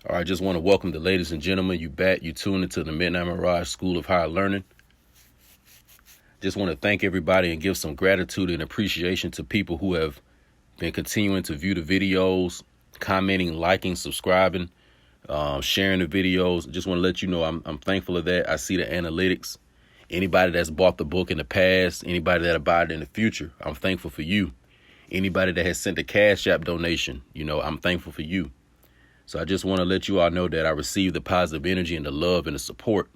All right, just want to welcome the ladies and gentlemen. You tune into the Midnight Mirage School of Higher Learning. Just want to thank everybody and give some gratitude and appreciation to people who have been continuing to view the videos, commenting, liking, subscribing, sharing the videos. Just want to let you know I'm thankful of that. I see the analytics. Anybody that's bought the book in the past, anybody that'll buy it in the future, I'm thankful for you. Anybody that has sent a Cash App donation, I'm thankful for you. So I just want to let you all know that I received the positive energy and the love and the support.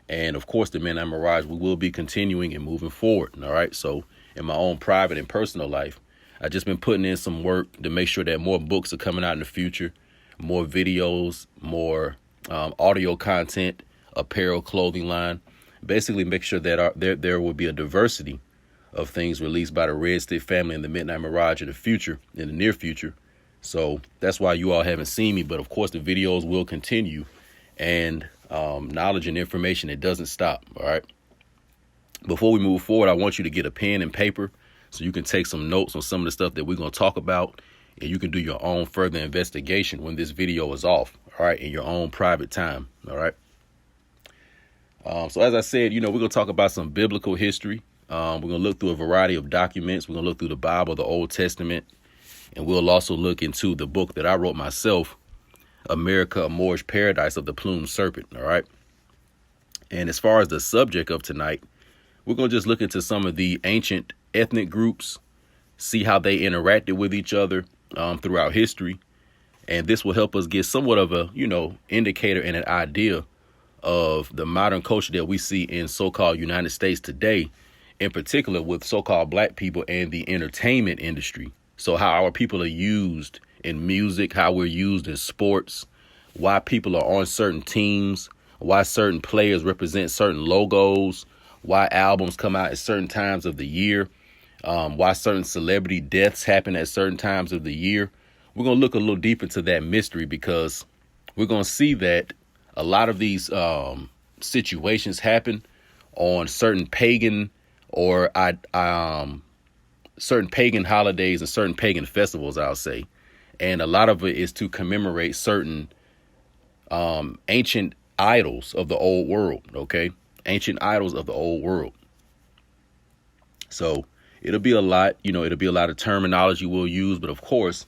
And of course, the Midnight Mirage, we will be continuing and moving forward. All right. So in my own private and personal life, I've just been putting in some work to make sure that more books are coming out in the future, more videos, more audio content, apparel, clothing line. Basically make sure that there will be a diversity of things released by the Red Stick family and the Midnight Mirage in the near future. So that's why you all haven't seen me. But of course, the videos will continue, and knowledge and information, it doesn't stop. All right. Before we move forward, I want you to get a pen and paper so you can take some notes on some of the stuff that we're going to talk about, and you can do your own further investigation when this video is off. All right. In your own private time. All right. So as I said, we're going to talk about some biblical history. We're going to look through a variety of documents. We're going to look through the Bible, the Old Testament. And we'll also look into the book that I wrote myself, America, a Moorish Paradise of the Plumed Serpent. All right. And as far as the subject of tonight, we're going to just look into some of the ancient ethnic groups, see how they interacted with each other throughout history. And this will help us get somewhat of a, indicator and an idea of the modern culture that we see in so-called United States today, in particular with so-called black people and the entertainment industry. So how our people are used in music, how we're used in sports, why people are on certain teams, why certain players represent certain logos, why albums come out at certain times of the year, why certain celebrity deaths happen at certain times of the year. We're going to look a little deep into that mystery, because we're going to see that a lot of these situations happen on certain pagan or certain pagan holidays and certain pagan festivals, I'll say. And a lot of it is to commemorate certain ancient idols of the old world. OK, ancient idols of the old world. So it'll be a lot, it'll be a lot of terminology we'll use. But of course,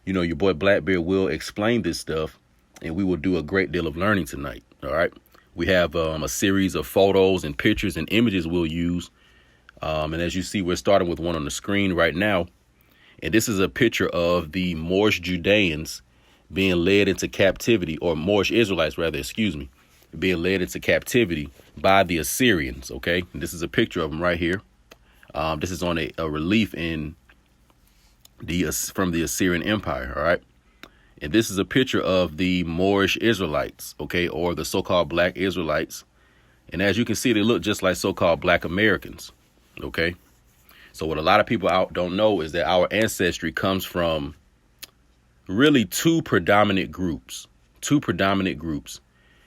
your boy Blackbeard will explain this stuff, and we will do a great deal of learning tonight. All right. We have a series of photos and pictures and images we'll use. And as you see, we're starting with one on the screen right now. And this is a picture of the Moorish Judeans being led into captivity, or Moorish Israelites, rather, being led into captivity by the Assyrians. OK, and this is a picture of them right here. This is on a relief from the Assyrian Empire. All right. And this is a picture of the Moorish Israelites, OK, or the so-called black Israelites. And as you can see, they look just like so-called black Americans. OK, so what a lot of people don't know is that our ancestry comes from really two predominant groups.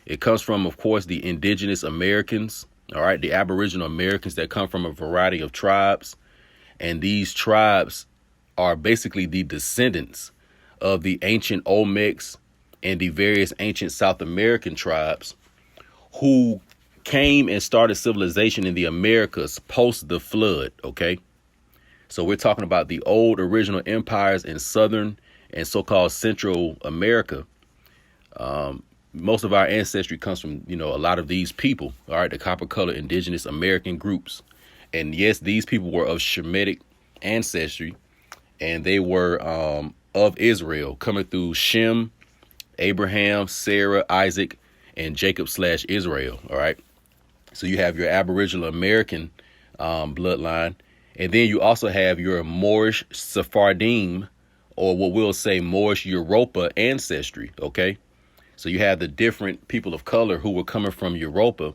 It comes from, of course, the indigenous Americans. All right. The Aboriginal Americans that come from a variety of tribes. And these tribes are basically the descendants of the ancient Olmecs and the various ancient South American tribes who came and started civilization in the Americas post the flood. OK, so we're talking about the old original empires in Southern and so-called Central America. Most of our ancestry comes from, a lot of these people. All right. The copper colored indigenous American groups. And yes, these people were of Shemitic ancestry, and they were of Israel, coming through Shem, Abraham, Sarah, Isaac, and Jacob/Israel. All right. So you have your Aboriginal American bloodline, and then you also have your Moorish Sephardim, or what we'll say Moorish Europa ancestry. OK, so you have the different people of color who were coming from Europa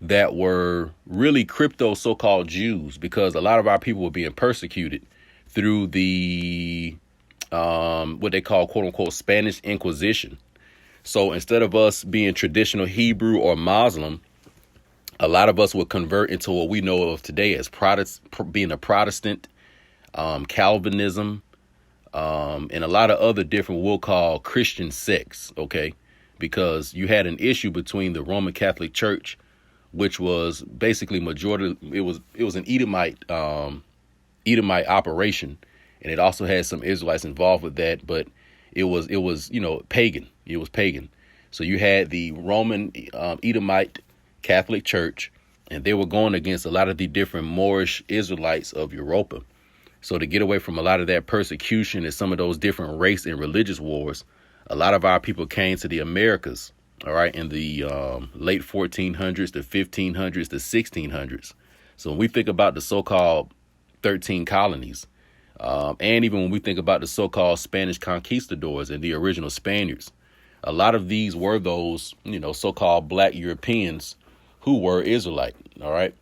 that were really crypto so-called Jews, because a lot of our people were being persecuted through the what they call, quote unquote, Spanish Inquisition. So instead of us being traditional Hebrew or Muslim, a lot of us would convert into what we know of today as being a Protestant, Calvinism, and a lot of other different, we'll call Christian sects, okay? Because you had an issue between the Roman Catholic Church, which was basically majority, it was an Edomite operation, and it also had some Israelites involved with that, but it was pagan. It was pagan. So you had the Roman Edomite Catholic Church, and they were going against a lot of the different Moorish Israelites of Europa. So to get away from a lot of that persecution and some of those different race and religious wars, a lot of our people came to the Americas, all right, in the late 1400s, the 1500s, the 1600s. So when we think about the so-called 13 colonies, and even when we think about the so-called Spanish conquistadors and the original Spaniards, a lot of these were those, so-called black Europeans who were Israelite. All right.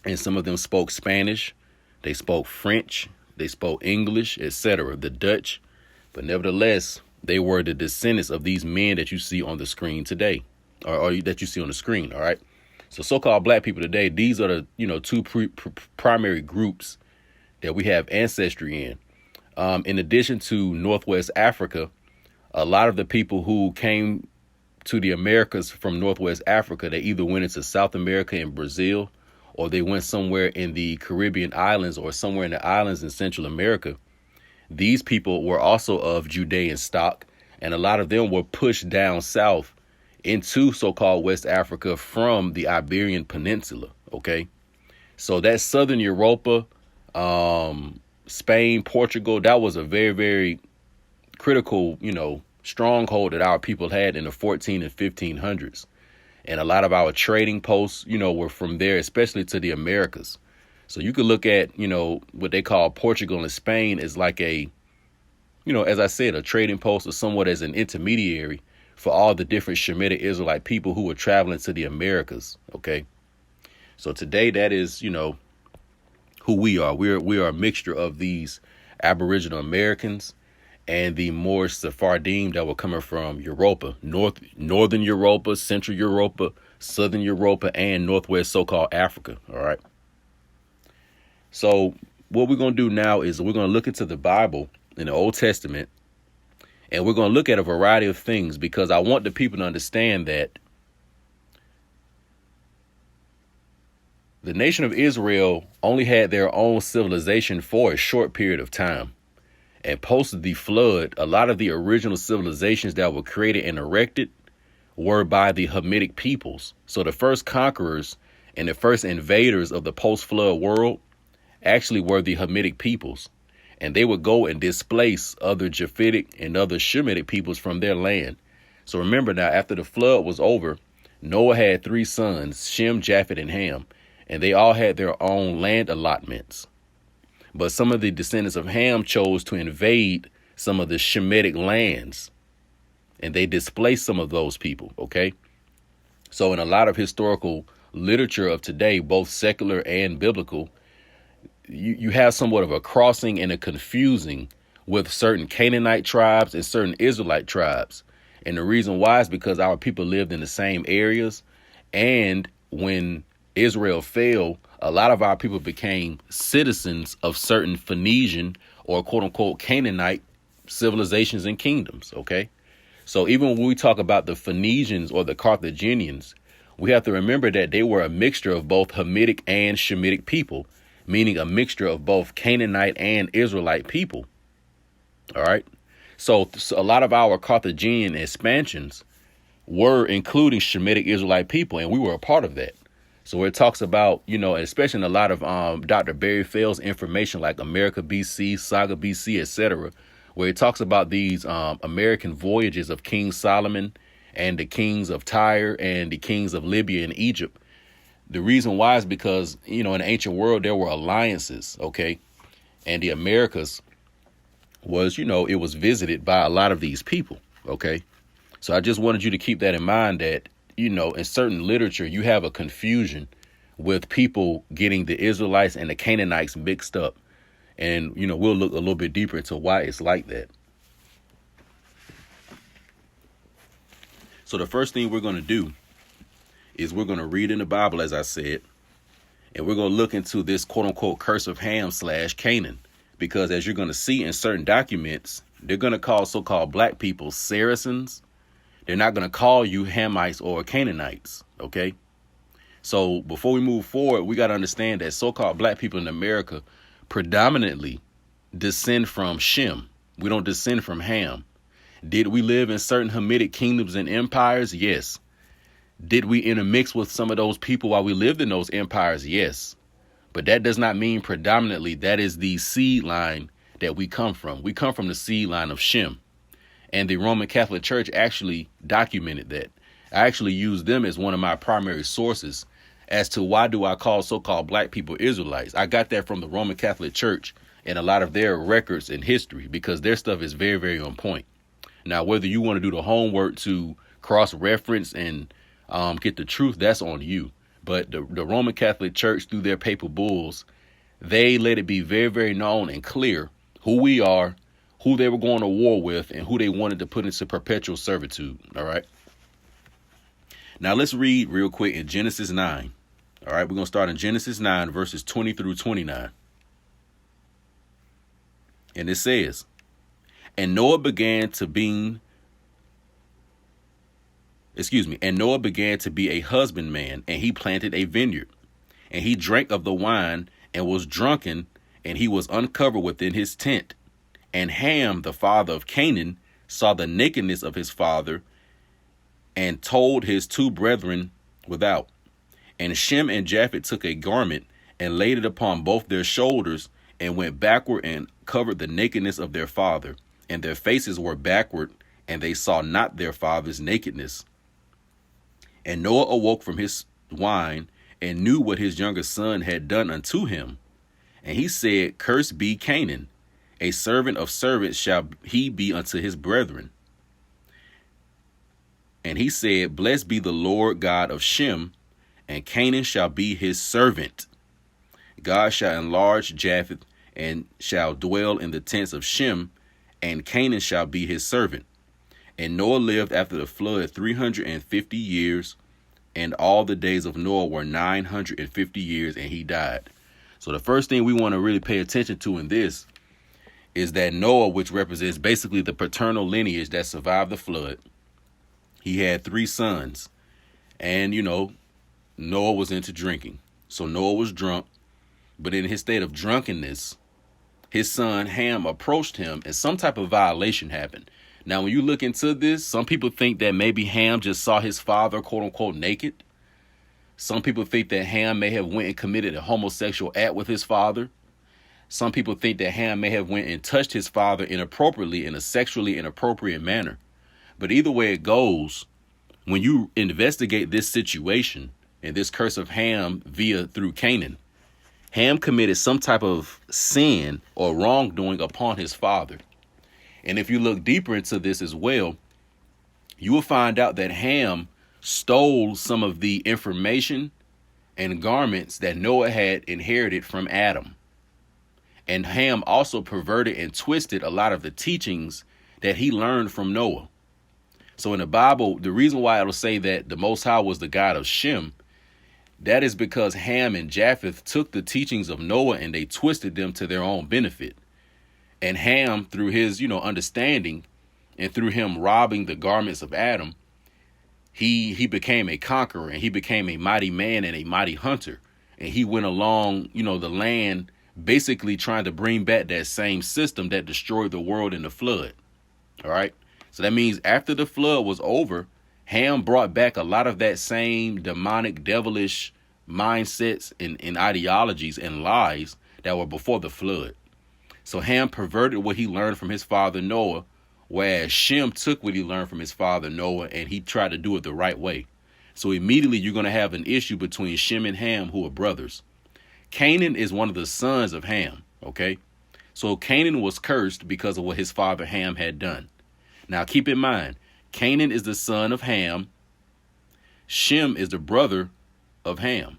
And some of them spoke Spanish. They spoke French. They spoke English, etc. The Dutch. But nevertheless, they were the descendants of these men that you see on the screen today, or that you see on the screen. All right. So so-called black people today, these are the, two primary groups that we have ancestry in. In addition to Northwest Africa, a lot of the people who came to the Americas from Northwest Africa, they either went into South America and Brazil, or they went somewhere in the Caribbean islands or somewhere in the islands in Central America. These people were also of Judean stock, and a lot of them were pushed down south into so-called West Africa from the Iberian Peninsula. OK, so that Southern Europa, Spain, Portugal, that was a very, very critical, stronghold that our people had in the 14 and 1500s. And a lot of our trading posts, were from there, especially to the Americas. So you could look at, what they call Portugal and Spain as like a, as I said, a trading post or somewhat as an intermediary for all the different Shemitic Israelite people who were traveling to the Americas. OK, so today that is, who we are. We are a mixture of these Aboriginal Americans and the Moorish Sephardim that were coming from Europa, Northern Europa, Central Europa, Southern Europa, and Northwest so-called Africa. All right. So what we're going to do now is we're going to look into the Bible in the Old Testament, and we're going to look at a variety of things because I want the people to understand that the nation of Israel only had their own civilization for a short period of time. And post the flood, a lot of the original civilizations that were created and erected were by the Hamitic peoples. So the first conquerors and the first invaders of the post-flood world actually were the Hamitic peoples. And they would go and displace other Japhetic and other Shemitic peoples from their land. So remember now, after the flood was over, Noah had 3 sons, Shem, Japheth, and Ham, and they all had their own land allotments. But some of the descendants of Ham chose to invade some of the Shemitic lands, and they displaced some of those people. OK, so in a lot of historical literature of today, both secular and biblical, you have somewhat of a crossing and a confusing with certain Canaanite tribes and certain Israelite tribes. And the reason why is because our people lived in the same areas. And when Israel fell, a lot of our people became citizens of certain Phoenician or quote unquote Canaanite civilizations and kingdoms. OK, so even when we talk about the Phoenicians or the Carthaginians, we have to remember that they were a mixture of both Hamitic and Shemitic people, meaning a mixture of both Canaanite and Israelite people. All right. So a lot of our Carthaginian expansions were including Shemitic Israelite people, and we were a part of that. So where it talks about, especially in a lot of Dr. Barry Fell's information like America BC, Saga BC, etc., where it talks about these American voyages of King Solomon and the kings of Tyre and the kings of Libya and Egypt. The reason why is because, in the ancient world, there were alliances. OK, and the Americas was, it was visited by a lot of these people. OK, so I just wanted you to keep that in mind that, in certain literature, you have a confusion with people getting the Israelites and the Canaanites mixed up. And, we'll look a little bit deeper into why it's like that. So the first thing we're going to do is we're going to read in the Bible, as I said, and we're going to look into this quote unquote curse of Ham / Canaan. because as you're going to see in certain documents, they're going to call so-called black people Saracens. They're not going to call you Hamites or Canaanites. Okay. So before we move forward, we got to understand that so-called black people in America predominantly descend from Shem. We don't descend from Ham. Did we live in certain Hamitic kingdoms and empires? Yes. Did we intermix with some of those people while we lived in those empires? Yes. But that does not mean predominantly that is the seed line that we come from. We come from the seed line of Shem. And the Roman Catholic Church actually documented that. I actually used them as one of my primary sources as to why do I call so-called black people Israelites. I got that from the Roman Catholic Church and a lot of their records and history, because their stuff is very, very on point. Now, whether you want to do the homework to cross-reference and get the truth, that's on you. But the Roman Catholic Church, through their papal bulls, they let it be very, very known and clear who we are, who they were going to war with, and who they wanted to put into perpetual servitude. All right. Now, let's read real quick in Genesis 9. All right. We're going to start in Genesis 9, verses 20 through 29. And it says, and Noah began to be a husbandman, and he planted a vineyard, and he drank of the wine and was drunken, and he was uncovered within his tent. And Ham, the father of Canaan, saw the nakedness of his father and told his two brethren without. And Shem and Japheth took a garment and laid it upon both their shoulders and went backward and covered the nakedness of their father. And their faces were backward, and they saw not their father's nakedness. And Noah awoke from his wine and knew what his younger son had done unto him. And he said, cursed be Canaan, a servant of servants shall he be unto his brethren. And he said, blessed be the Lord God of Shem, and Canaan shall be his servant. God shall enlarge Japheth, and shall dwell in the tents of Shem, and Canaan shall be his servant. And Noah lived after the flood 350 years, and all the days of Noah were 950 years, and he died. So the first thing we want to really pay attention to in this is that Noah, which represents basically the paternal lineage that survived the flood, he had 3 sons. And, Noah was into drinking. So Noah was drunk, but in his state of drunkenness, his son Ham approached him and some type of violation happened. Now, when you look into this, some people think that maybe Ham just saw his father, quote unquote, naked. Some people think that Ham may have went and committed a homosexual act with his father. Some people think that Ham may have went and touched his father inappropriately in a sexually inappropriate manner. But either way it goes, when you investigate this situation and this curse of Ham through Canaan, Ham committed some type of sin or wrongdoing upon his father. And if you look deeper into this as well, you will find out that Ham stole some of the information and garments that Noah had inherited from Adam. And Ham also perverted and twisted a lot of the teachings that he learned from Noah. So in the Bible, the reason why it'll say that the Most High was the God of Shem, that is because Ham and Japheth took the teachings of Noah and they twisted them to their own benefit. And Ham, through his, understanding and through him robbing the garments of Adam, he became a conqueror and he became a mighty man and a mighty hunter. And he went along, the land, basically trying to bring back that same system that destroyed the world in the flood. All right. So that means after the flood was over, Ham brought back a lot of that same demonic, devilish mindsets and ideologies and lies that were before the flood. So Ham perverted what he learned from his father Noah, whereas Shem took what he learned from his father Noah and he tried to do it the right way. So immediately you're going to have an issue between Shem and Ham, who are brothers. Canaan is one of the sons of Ham. Okay. So Canaan was cursed because of what his father Ham had done. Now keep in mind, Canaan is the son of Ham. Shem is the brother of Ham.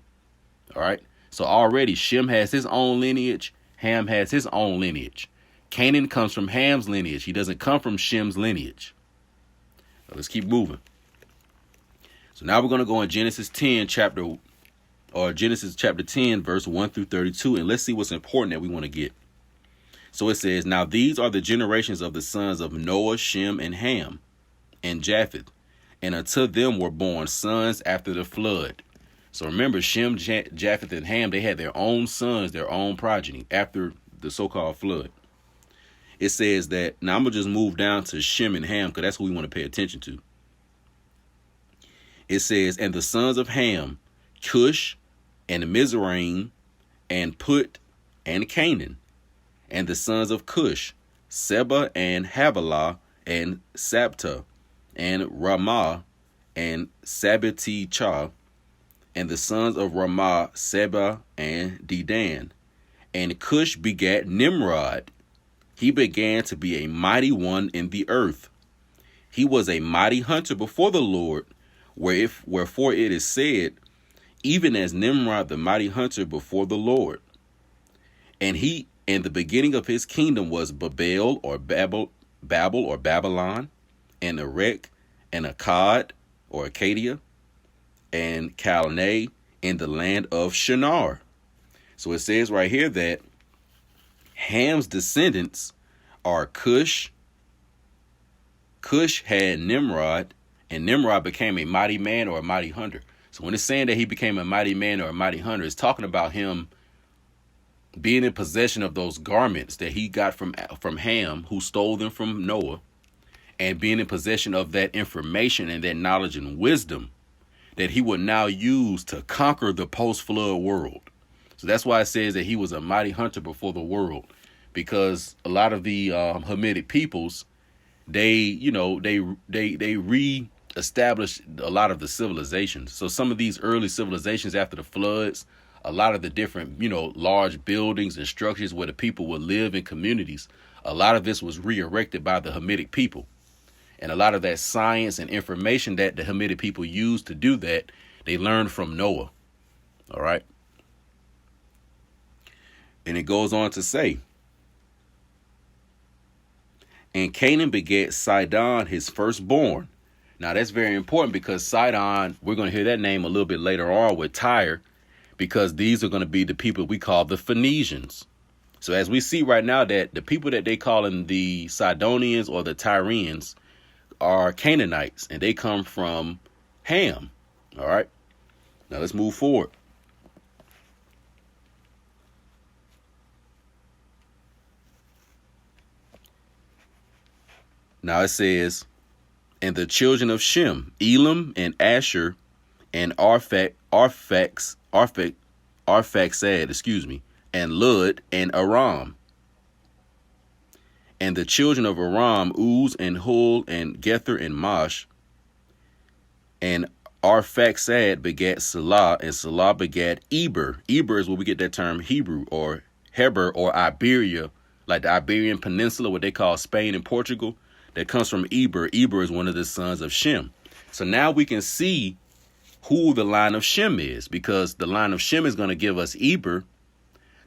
All right. So already Shem has his own lineage. Ham has his own lineage. Canaan comes from Ham's lineage. He doesn't come from Shem's lineage. So let's keep moving. So now we're going to go in Genesis chapter 10, verse 1 through 32. And let's see what's important that we want to get. So it says, now these are the generations of the sons of Noah, Shem, and Ham, and Japheth. And unto them were born sons after the flood. So remember, Shem, Japheth, and Ham, they had their own sons, their own progeny after the so-called flood. It says that, now I'm going to just move down to Shem and Ham because that's who we want to pay attention to. It says, and the sons of Ham, Cush, and Mizraim, and Put, and Canaan. And the sons of Cush, Seba, and Havilah, and Sabta, and Ramah, and Sabbatechah. And the sons of Ramah, Seba, and Dedan. And Cush begat Nimrod. He began to be a mighty one in the earth. He was a mighty hunter before the Lord, wherefore it is said, even as Nimrod the mighty hunter before the Lord. And the beginning of his kingdom was Babel or Babylon, and Erech, and Akkad or Acadia, and Calneh in the land of Shinar. So it says right here that Ham's descendants are Cush. Cush had Nimrod, and Nimrod became a mighty man or a mighty hunter. So when it's saying that he became a mighty man or a mighty hunter, it's talking about him being in possession of those garments that he got from Ham, who stole them from Noah, and being in possession of that information and that knowledge and wisdom that he would now use to conquer the post-flood world. So that's why it says that he was a mighty hunter before the world, because a lot of the Hamitic peoples, they re-established a lot of the civilizations. So some of these early civilizations after the floods, a lot of the different, large buildings and structures where the people would live in communities, a lot of this was re-erected by the Hamitic people. And a lot of that science and information that the Hamitic people used to do that, they learned from Noah. All right. And it goes on to say, and Canaan begat Sidon, his firstborn. Now that's very important because Sidon, we're going to hear that name a little bit later on with Tyre, because these are going to be the people we call the Phoenicians. So as we see right now that the people that they call in the Sidonians or the Tyrians are Canaanites, and they come from Ham. All right. Now let's move forward. Now it says, and the children of Shem, Elam and Asher and Arphaxad, and Lud and Aram. And the children of Aram, Uz and Hul and Gether and Mash. And Arphaxad begat Salah, and Salah begat Eber. Eber is where we get that term Hebrew or Heber or Iberia, like the Iberian Peninsula, what they call Spain and Portugal. That comes from Eber. Eber is one of the sons of Shem. So now we can see who the line of Shem is, because the line of Shem is going to give us Eber.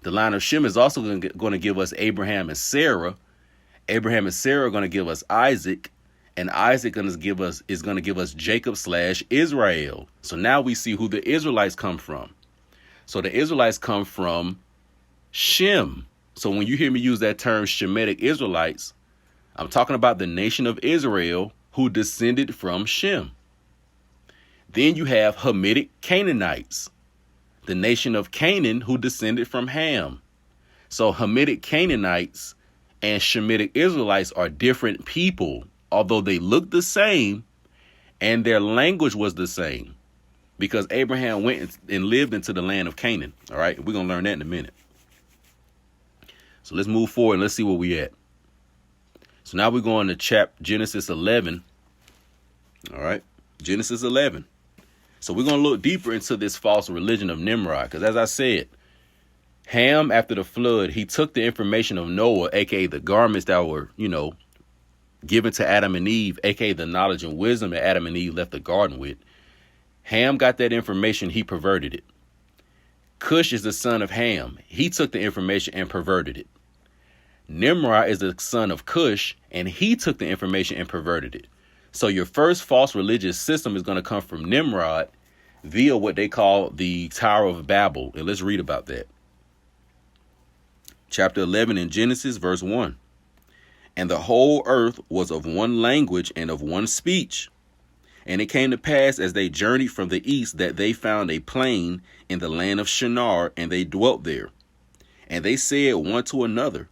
The line of Shem is also going to give us Abraham and Sarah. Abraham and Sarah are going to give us Isaac, and Isaac is going to give us Jacob/Israel. So now we see who the Israelites come from. So the Israelites come from Shem. So when you hear me use that term Shemitic Israelites, I'm talking about the nation of Israel who descended from Shem. Then you have Hamitic Canaanites, the nation of Canaan who descended from Ham. So Hamitic Canaanites and Shemitic Israelites are different people, although they look the same and their language was the same, because Abraham went and lived into the land of Canaan. All right, we're going to learn that in a minute. So let's move forward and let's see where we at. So now we're going to Genesis 11. All right, Genesis 11. So we're going to look deeper into this false religion of Nimrod, because as I said, Ham, after the flood, he took the information of Noah, aka the garments that were, given to Adam and Eve, aka the knowledge and wisdom that Adam and Eve left the garden with. Ham got that information, he perverted it. Cush is the son of Ham. He took the information and perverted it. Nimrod is the son of Cush, and he took the information and perverted it. So your first false religious system is going to come from Nimrod via what they call the Tower of Babel. And let's read about that. Chapter 11 in Genesis, verse 1. And the whole earth was of one language and of one speech. And it came to pass as they journeyed from the east that they found a plain in the land of Shinar, and they dwelt there. And they said one to another,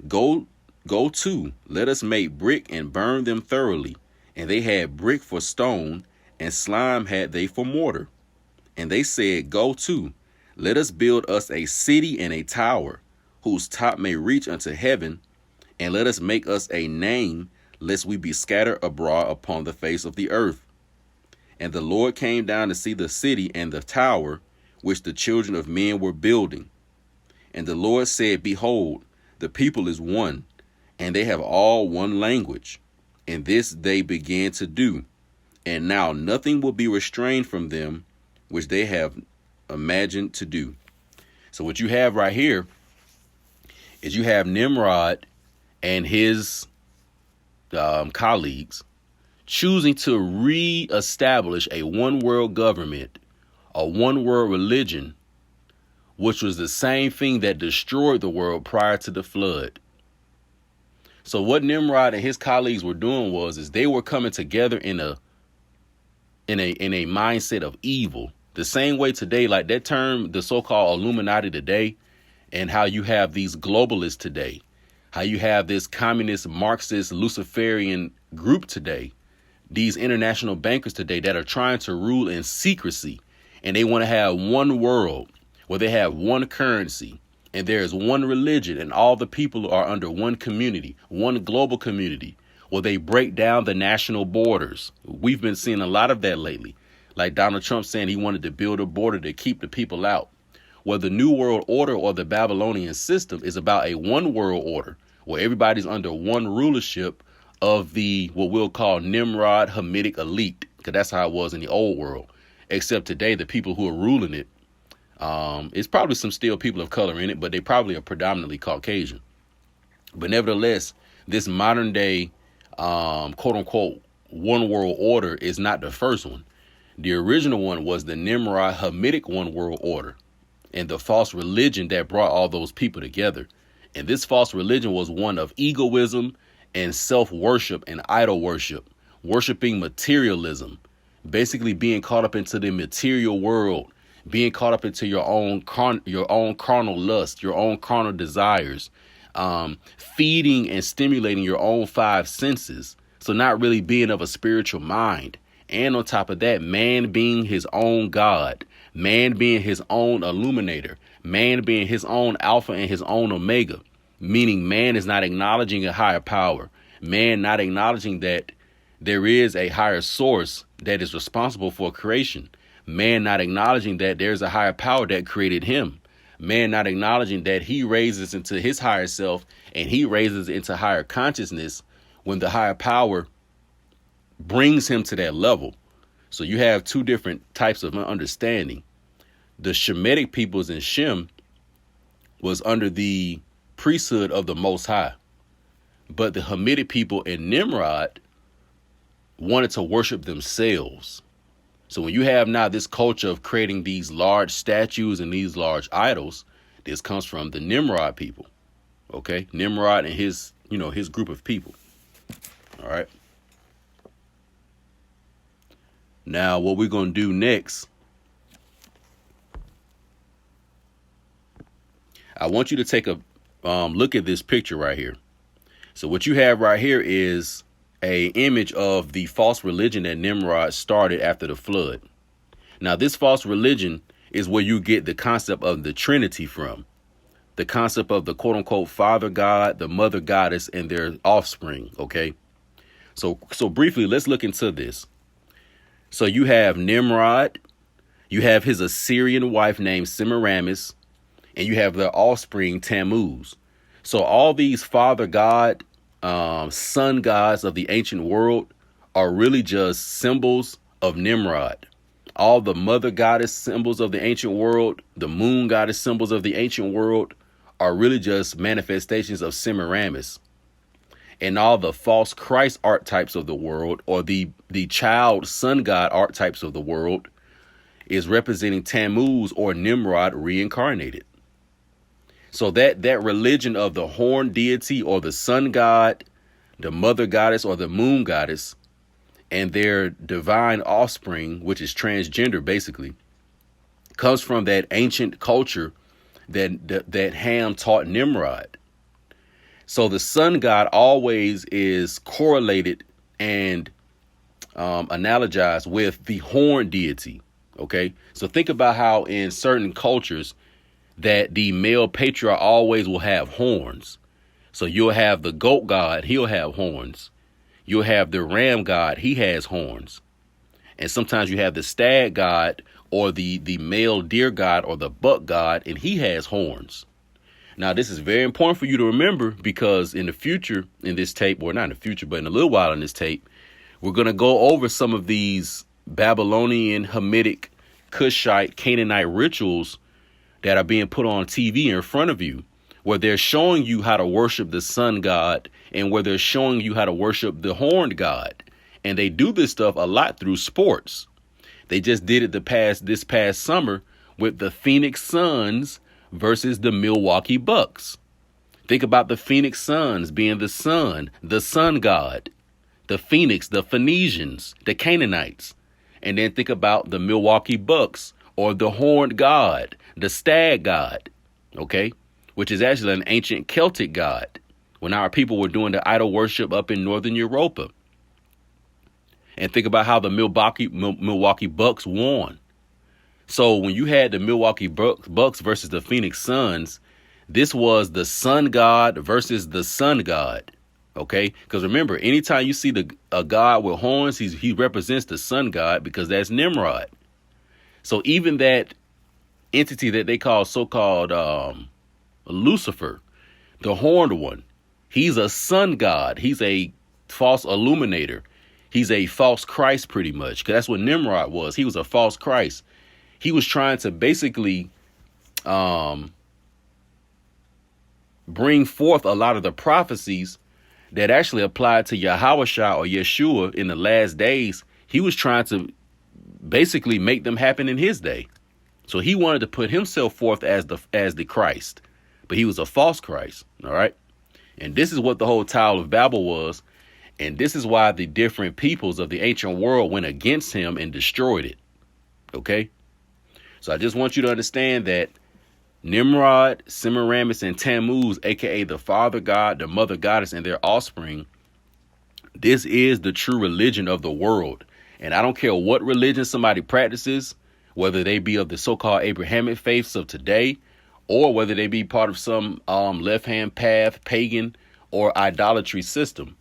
Go to, let us make brick and burn them thoroughly. And they had brick for stone, and slime had they for mortar. And they said, Go to, let us build us a city and a tower, whose top may reach unto heaven, and let us make us a name, lest we be scattered abroad upon the face of the earth. And the Lord came down to see the city and the tower, which the children of men were building. And the Lord said, Behold, the people is one, and they have all one language. And this they began to do. And now nothing will be restrained from them, which they have imagined to do. So what you have right here is you have Nimrod and his colleagues choosing to reestablish a one world government, a one world religion, which was the same thing that destroyed the world prior to the flood. So what Nimrod and his colleagues were doing is they were coming together in a mindset of evil. The same way today, like that term, the so-called Illuminati today, and how you have these globalists today, how you have this communist, Marxist, Luciferian group today, these international bankers today that are trying to rule in secrecy, and they want to have one world where they have one currency and there is one religion and all the people are under one community, one global community, where they break down the national borders. We've been seeing a lot of that lately. Like Donald Trump saying he wanted to build a border to keep the people out. Well, the New World Order or the Babylonian system is about a one world order where everybody's under one rulership of the what we'll call Nimrod Hamitic elite, because that's how it was in the old world. Except today, the people who are ruling it, it's probably some still people of color in it, but they probably are predominantly Caucasian. But nevertheless, this modern day, quote unquote, one world order is not the first one. The original one was the Nimrod Hamitic one world order and the false religion that brought all those people together. And this false religion was one of egoism and self-worship and idol worship, worshiping materialism, basically being caught up into the material world, being caught up into your own carnal lust, your own carnal desires, feeding and stimulating your own five senses. So not really being of a spiritual mind. And on top of that, man being his own God, man being his own illuminator, man being his own alpha and his own omega, meaning man is not acknowledging a higher power, man not acknowledging that there is a higher source that is responsible for creation, man not acknowledging that there's a higher power that created him, man not acknowledging that he raises into his higher self and he raises into higher consciousness when the higher power brings him to that level. So you have two different types of understanding. The Shemitic peoples in Shem was under the priesthood of the Most High. But the Hamitic people in Nimrod wanted to worship themselves. So when you have now this culture of creating these large statues and these large idols, this comes from the Nimrod people. Okay, Nimrod and his group of people. All right. Now, what we're going to do next, I want you to take a look at this picture right here. So what you have right here is a image of the false religion that Nimrod started after the flood. Now, this false religion is where you get the concept of the Trinity from, the concept of the quote unquote father God, the mother goddess, and their offspring. OK, so briefly, let's look into this. So you have Nimrod, you have his Assyrian wife named Semiramis, and you have their offspring Tammuz. So all these father god, sun gods of the ancient world are really just symbols of Nimrod. All the mother goddess symbols of the ancient world, the moon goddess symbols of the ancient world are really just manifestations of Semiramis. And all the false Christ archetypes of the world, or the child sun god archetypes of the world, is representing Tammuz or Nimrod reincarnated. So that religion of the horn deity or the sun god, the mother goddess or the moon goddess, and their divine offspring, which is transgender basically, comes from that ancient culture that Ham taught Nimrod. So the sun god always is correlated and analogized with the horn deity. Okay, so think about how in certain cultures that the male patriarch always will have horns. So you'll have the goat god, he'll have horns. You'll have the ram god, he has horns. And sometimes you have the stag god or the male deer god or the buck god, and he has horns. Now, this is very important for you to remember, because in the future in this tape, or not in the future, but in a little while in this tape, we're going to go over some of these Babylonian, Hamitic, Cushite, Canaanite rituals that are being put on TV in front of you, where they're showing you how to worship the sun god and where they're showing you how to worship the horned god. And they do this stuff a lot through sports. They just did it this past summer with the Phoenix Suns versus the Milwaukee Bucks. Think about the Phoenix Suns being the sun god, the Phoenix, the Phoenicians, the Canaanites. And then think about the Milwaukee Bucks or the horned god, the stag god, okay, which is actually an ancient Celtic god when our people were doing the idol worship up in Northern Europa. And think about how the Milwaukee Bucks won. So when you had the Milwaukee Bucks versus the Phoenix Suns, this was the sun god versus the sun god. OK, because remember, anytime you see a god with horns, he represents the sun god, because that's Nimrod. So even that entity that they call so-called Lucifer, the horned one, he's a sun god. He's a false illuminator. He's a false Christ, pretty much, because that's what Nimrod was. He was a false Christ. He was trying to basically bring forth a lot of the prophecies that actually applied to Yahawashah or Yeshua in the last days. He was trying to basically make them happen in his day. So he wanted to put himself forth as the Christ, but he was a false Christ. All right. And this is what the whole Tower of Babel was. And this is why the different peoples of the ancient world went against him and destroyed it. OK, so I just want you to understand that Nimrod, Semiramis, and Tammuz, aka the father god, the mother goddess, and their offspring, this is the true religion of the world. And I don't care what religion somebody practices, whether they be of the so-called Abrahamic faiths of today, or whether they be part of some left-hand path, pagan, or idolatry system.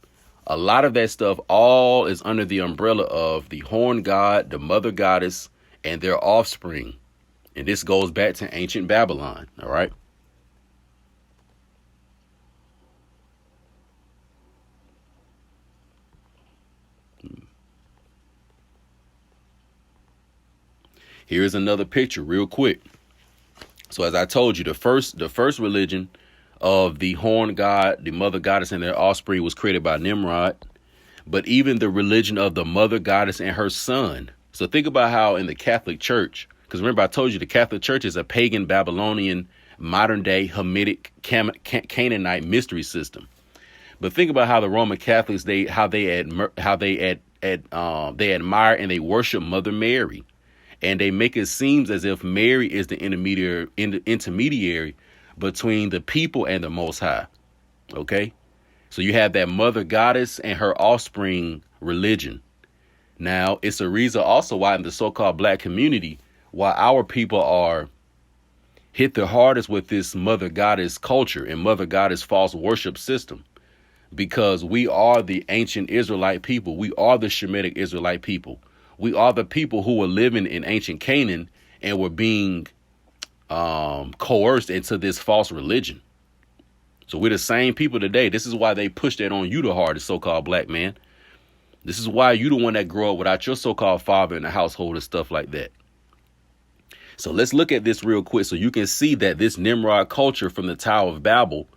A lot of that stuff all is under the umbrella of the horn god, the mother goddess, and their offspring. And this goes back to ancient Babylon. All right. Here's another picture real quick. So as I told you, the first religion of the horn god, the mother goddess, and their offspring was created by Nimrod. But even the religion of the mother goddess and her son. So think about how in the Catholic Church, because remember, I told you the Catholic Church is a pagan, Babylonian, modern day Hamitic Canaanite mystery system. But think about how the Roman Catholics, they admire and they worship Mother Mary, and they make it seem as if Mary is the intermediary between the people and the Most High. OK, so you have that mother goddess and her offspring religion. Now, it's a reason also why in the so-called black community, why our people are hit the hardest with this mother goddess culture and mother goddess false worship system, because we are the ancient Israelite people. We are the Shemitic Israelite people. We are the people who were living in ancient Canaan and were being coerced into this false religion. So we're the same people today. This is why they push that on you the hardest, so-called black man. This is why you the one that grew up without your so-called father in the household and stuff like that. So let's look at this real quick so you can see that this Nimrod culture from the Tower of Babel,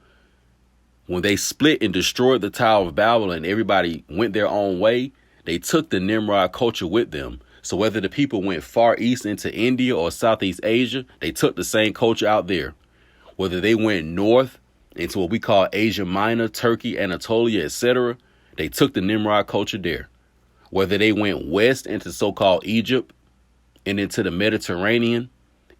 when they split and destroyed the Tower of Babel and everybody went their own way, they took the Nimrod culture with them. So whether the people went far east into India or Southeast Asia, they took the same culture out there. Whether they went north into what we call Asia Minor, Turkey, Anatolia, etc., they took the Nimrod culture there. Whether they went west into so-called Egypt and into the Mediterranean,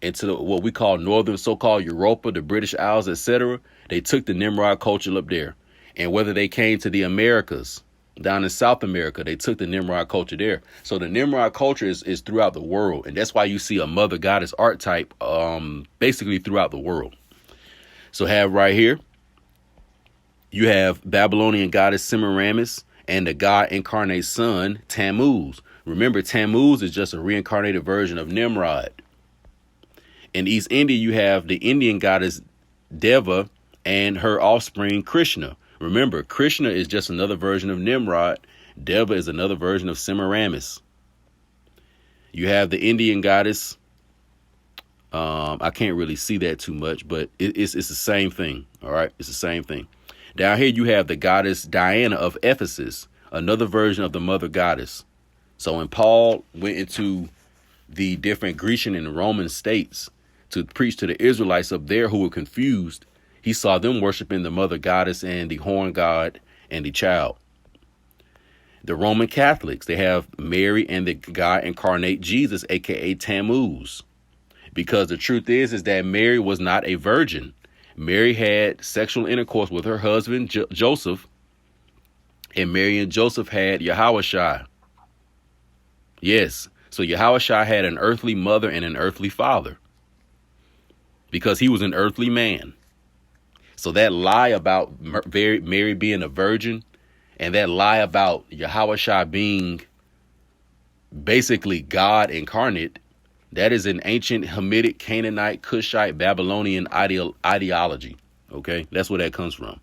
into what we call northern so-called Europa, the British Isles, etc., they took the Nimrod culture up there. And whether they came to the Americas, down in South America, they took the Nimrod culture there. So the Nimrod culture is throughout the world. And that's why you see a mother goddess archetype basically throughout the world. So have right here, you have Babylonian goddess Semiramis and the god incarnate son, Tammuz. Remember, Tammuz is just a reincarnated version of Nimrod. In East India, you have the Indian goddess Deva and her offspring Krishna. Remember, Krishna is just another version of Nimrod. Deva is another version of Semiramis. You have the Indian goddess. I can't really see that too much, but it's the same thing. All right, it's the same thing. Down here, you have the goddess Diana of Ephesus, another version of the mother goddess. So when Paul went into the different Grecian and Roman states to preach to the Israelites up there who were confused, he saw them worshiping the mother goddess and the horn god and the child. The Roman Catholics, they have Mary and the god incarnate Jesus, aka Tammuz. Because the truth is that Mary was not a virgin. Mary had sexual intercourse with her husband, Joseph, and Mary and Joseph had Yahushua. Yes, so Yahushua had an earthly mother and an earthly father because he was an earthly man. So that lie about Mary being a virgin and that lie about Yahushua being basically God incarnate, that is an ancient Hamitic-Canaanite, Cushite, Babylonian ideology. Okay, that's where that comes from.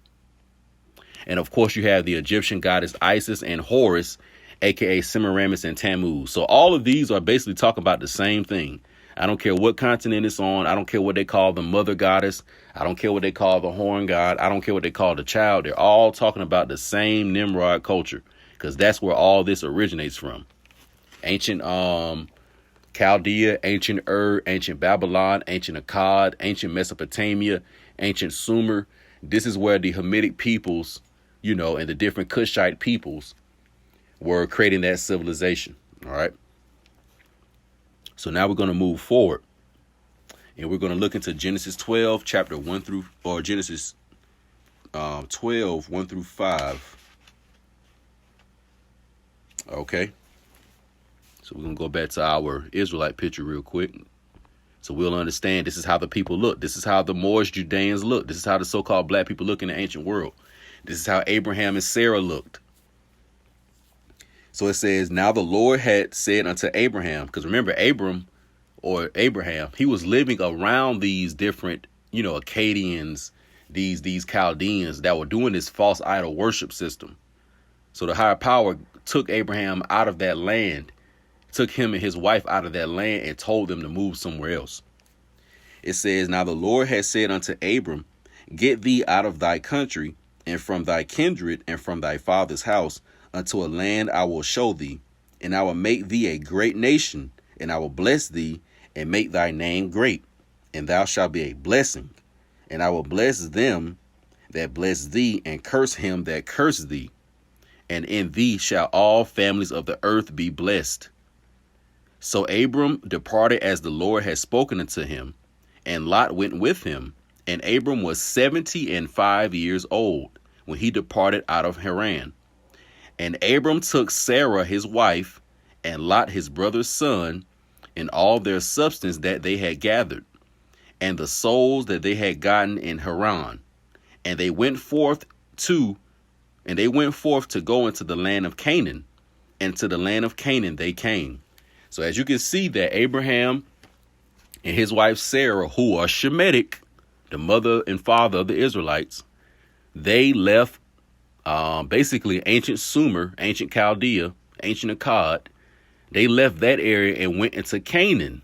And of course, you have the Egyptian goddess Isis and Horus, aka Semiramis and Tammuz. So all of these are basically talking about the same thing. I don't care what continent it's on. I don't care what they call the mother goddess. I don't care what they call the horn god. I don't care what they call the child. They're all talking about the same Nimrod culture because that's where all this originates from. Ancient Chaldea, ancient Ur, ancient Babylon, ancient Akkad, ancient Mesopotamia, ancient Sumer. This is where the Hamitic peoples, and the different Cushite peoples were creating that civilization. All right. So now we're going to move forward and we're going to look into Genesis 12, Genesis 12, 1 through 5. Okay. So we're going to go back to our Israelite picture real quick. So we'll understand this is how the people look. This is how the Moorish Judeans look. This is how the so-called black people look in the ancient world. This is how Abraham and Sarah looked. So it says, now the Lord had said unto Abraham, because remember Abraham, he was living around these different, Akkadians, these Chaldeans that were doing this false idol worship system. So the higher power took Abraham out of that land, took him and his wife out of that land and told them to move somewhere else. It says, now the Lord has said unto Abram, get thee out of thy country and from thy kindred and from thy father's house unto a land I will show thee, and I will make thee a great nation, and I will bless thee and make thy name great, and thou shalt be a blessing, and I will bless them that bless thee and curse him that curse thee, and in thee shall all families of the earth be blessed. So Abram departed as the Lord had spoken unto him, and Lot went with him. And Abram was 75 years old when he departed out of Haran. And Abram took Sarah his wife, and Lot his brother's son, and all their substance that they had gathered, and the souls that they had gotten in Haran. And they went forth to go into the land of Canaan, and to the land of Canaan they came. So as you can see that Abraham and his wife Sarah, who are Shemitic, the mother and father of the Israelites, they left basically ancient Sumer, ancient Chaldea, ancient Akkad. They left that area and went into Canaan.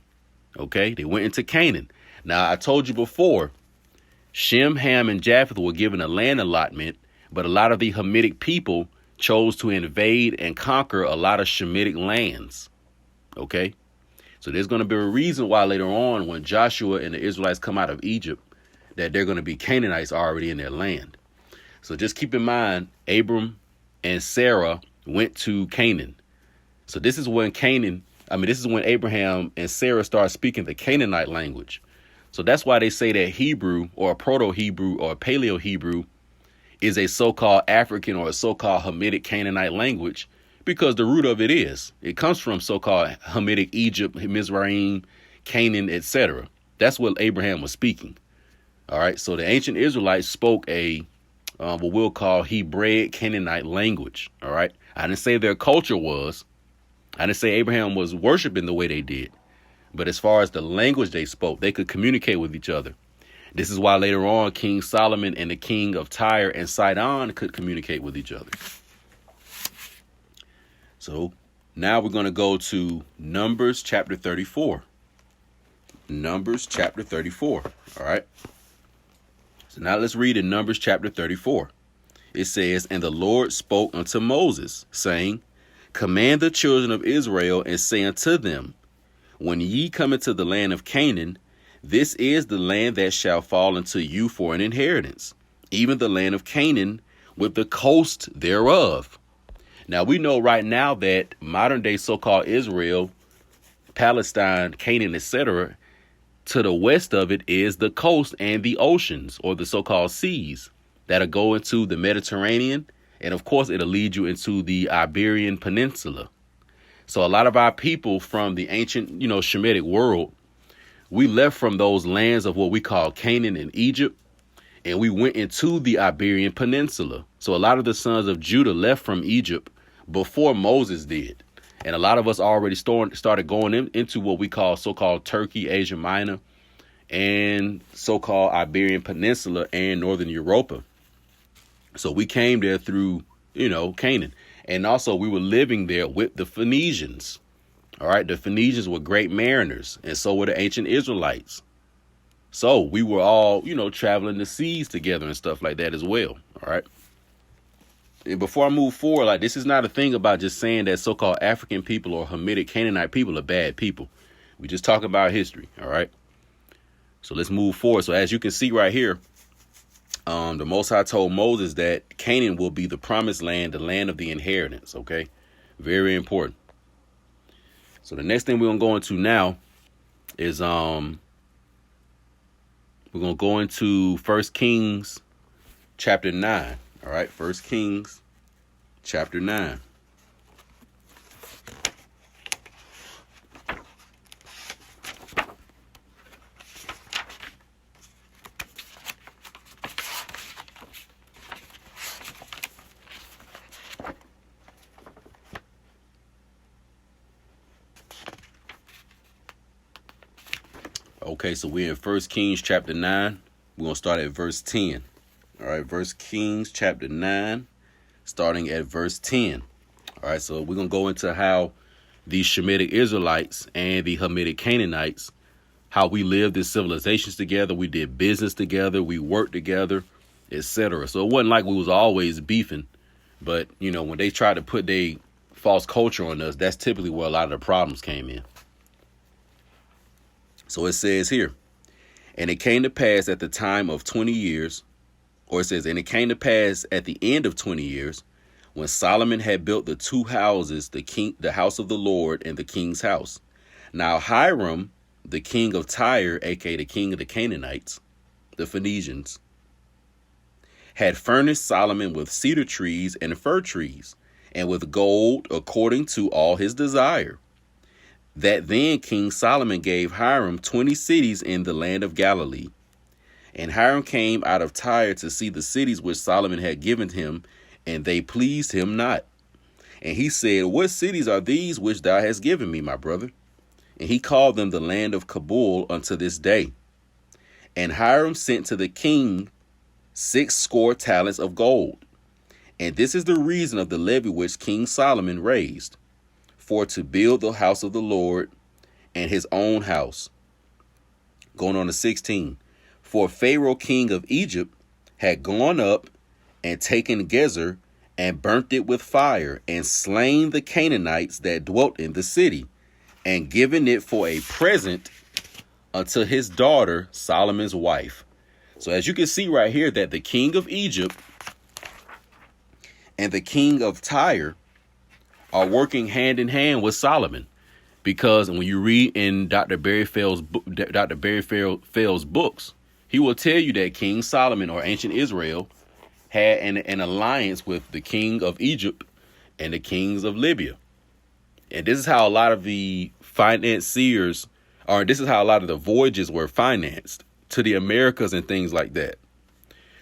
Okay, they went into Canaan. Now, I told you before, Shem, Ham, and Japheth were given a land allotment, but a lot of the Hamitic people chose to invade and conquer a lot of Shemitic lands. Okay, so there's going to be a reason why later on when Joshua and the Israelites come out of Egypt, that they're going to be Canaanites already in their land. So just keep in mind, Abram and Sarah went to Canaan. So this is when Abraham and Sarah start speaking the Canaanite language. So that's why they say that Hebrew or Proto-Hebrew or Paleo-Hebrew is a so-called African or a so-called Hamitic-Canaanite language, because the root of it comes from so-called Hamitic Egypt, Mizraim, Canaan, etc. That's what Abraham was speaking. All right. So the ancient Israelites spoke a what we'll call Hebraic Canaanite language. All right. I didn't say their culture was. I didn't say Abraham was worshiping the way they did. But as far as the language they spoke, they could communicate with each other. This is why later on King Solomon and the king of Tyre and Sidon could communicate with each other. So now we're going to go to Numbers chapter 34. Numbers chapter 34. All right. So now let's read in Numbers chapter 34. It says, "And the Lord spoke unto Moses, saying, Command the children of Israel, and say unto them, When ye come into the land of Canaan, this is the land that shall fall unto you for an inheritance, even the land of Canaan with the coast thereof." Now we know right now that modern day so-called Israel, Palestine, Canaan, etc., to the west of it is the coast and the oceans, or the so-called seas, that'll go into the Mediterranean. And of course, it'll lead you into the Iberian Peninsula. So a lot of our people from the ancient, Shemitic world, we left from those lands of what we call Canaan and Egypt, and we went into the Iberian Peninsula. So a lot of the sons of Judah left from Egypt before Moses did. And a lot of us already started going into what we call so-called Turkey, Asia Minor, and so-called Iberian Peninsula and Northern Europa. So we came there through, Canaan. And also we were living there with the Phoenicians. All right. The Phoenicians were great mariners, and so were the ancient Israelites. So we were all, traveling the seas together and stuff like that as well. All right. And before I move forward, this is not a thing about just saying that so-called African people or Hamitic Canaanite people are bad people. We just talk about history. All right. So let's move forward. So as you can see right here, the Most High told Moses that Canaan will be the promised land, the land of the inheritance. OK, very important. So the next thing we're going to go into now is we're going to go into 1 Kings chapter 9. All right. 1 Kings chapter 9. Okay, so we're in 1 Kings chapter 9. We're going to start at verse 10. All right, 1 Kings chapter 9, starting at verse 10. All right, so we're going to go into how the Shemitic Israelites and the Hamitic Canaanites, how we lived in civilizations together. We did business together. We worked together, etc. So it wasn't like we was always beefing. But, when they tried to put their false culture on us, that's typically where a lot of the problems came in. So it says here, "And it came to pass at the time of 20 years, or it says, and it came to pass at the end of 20 years, when Solomon had built the two houses, the house of the Lord and the king's house. Now Hiram, the king of Tyre, aka the king of the Canaanites, the Phoenicians, had furnished Solomon with cedar trees and fir trees, and with gold according to all his desire. That then King Solomon gave Hiram 20 cities in the land of Galilee. And Hiram came out of Tyre to see the cities which Solomon had given him, and they pleased him not. And he said, What cities are these which thou hast given me, my brother? And he called them the land of Kabul unto this day. And Hiram sent to the king 60 talents of gold. And this is the reason of the levy which King Solomon raised, for to build the house of the Lord and his own house." Going on to 16. "For Pharaoh king of Egypt had gone up and taken Gezer and burnt it with fire, and slain the Canaanites that dwelt in the city, and given it for a present unto his daughter Solomon's wife." So as you can see right here, that the king of Egypt and the king of Tyre are working hand in hand with Solomon. Because when you read in Dr. Barry Fell's books, he will tell you that King Solomon, or ancient Israel, had an alliance with the king of Egypt and the kings of Libya. And this is how a lot of the financiers, or this is how a lot of the voyages were financed to the Americas and things like that.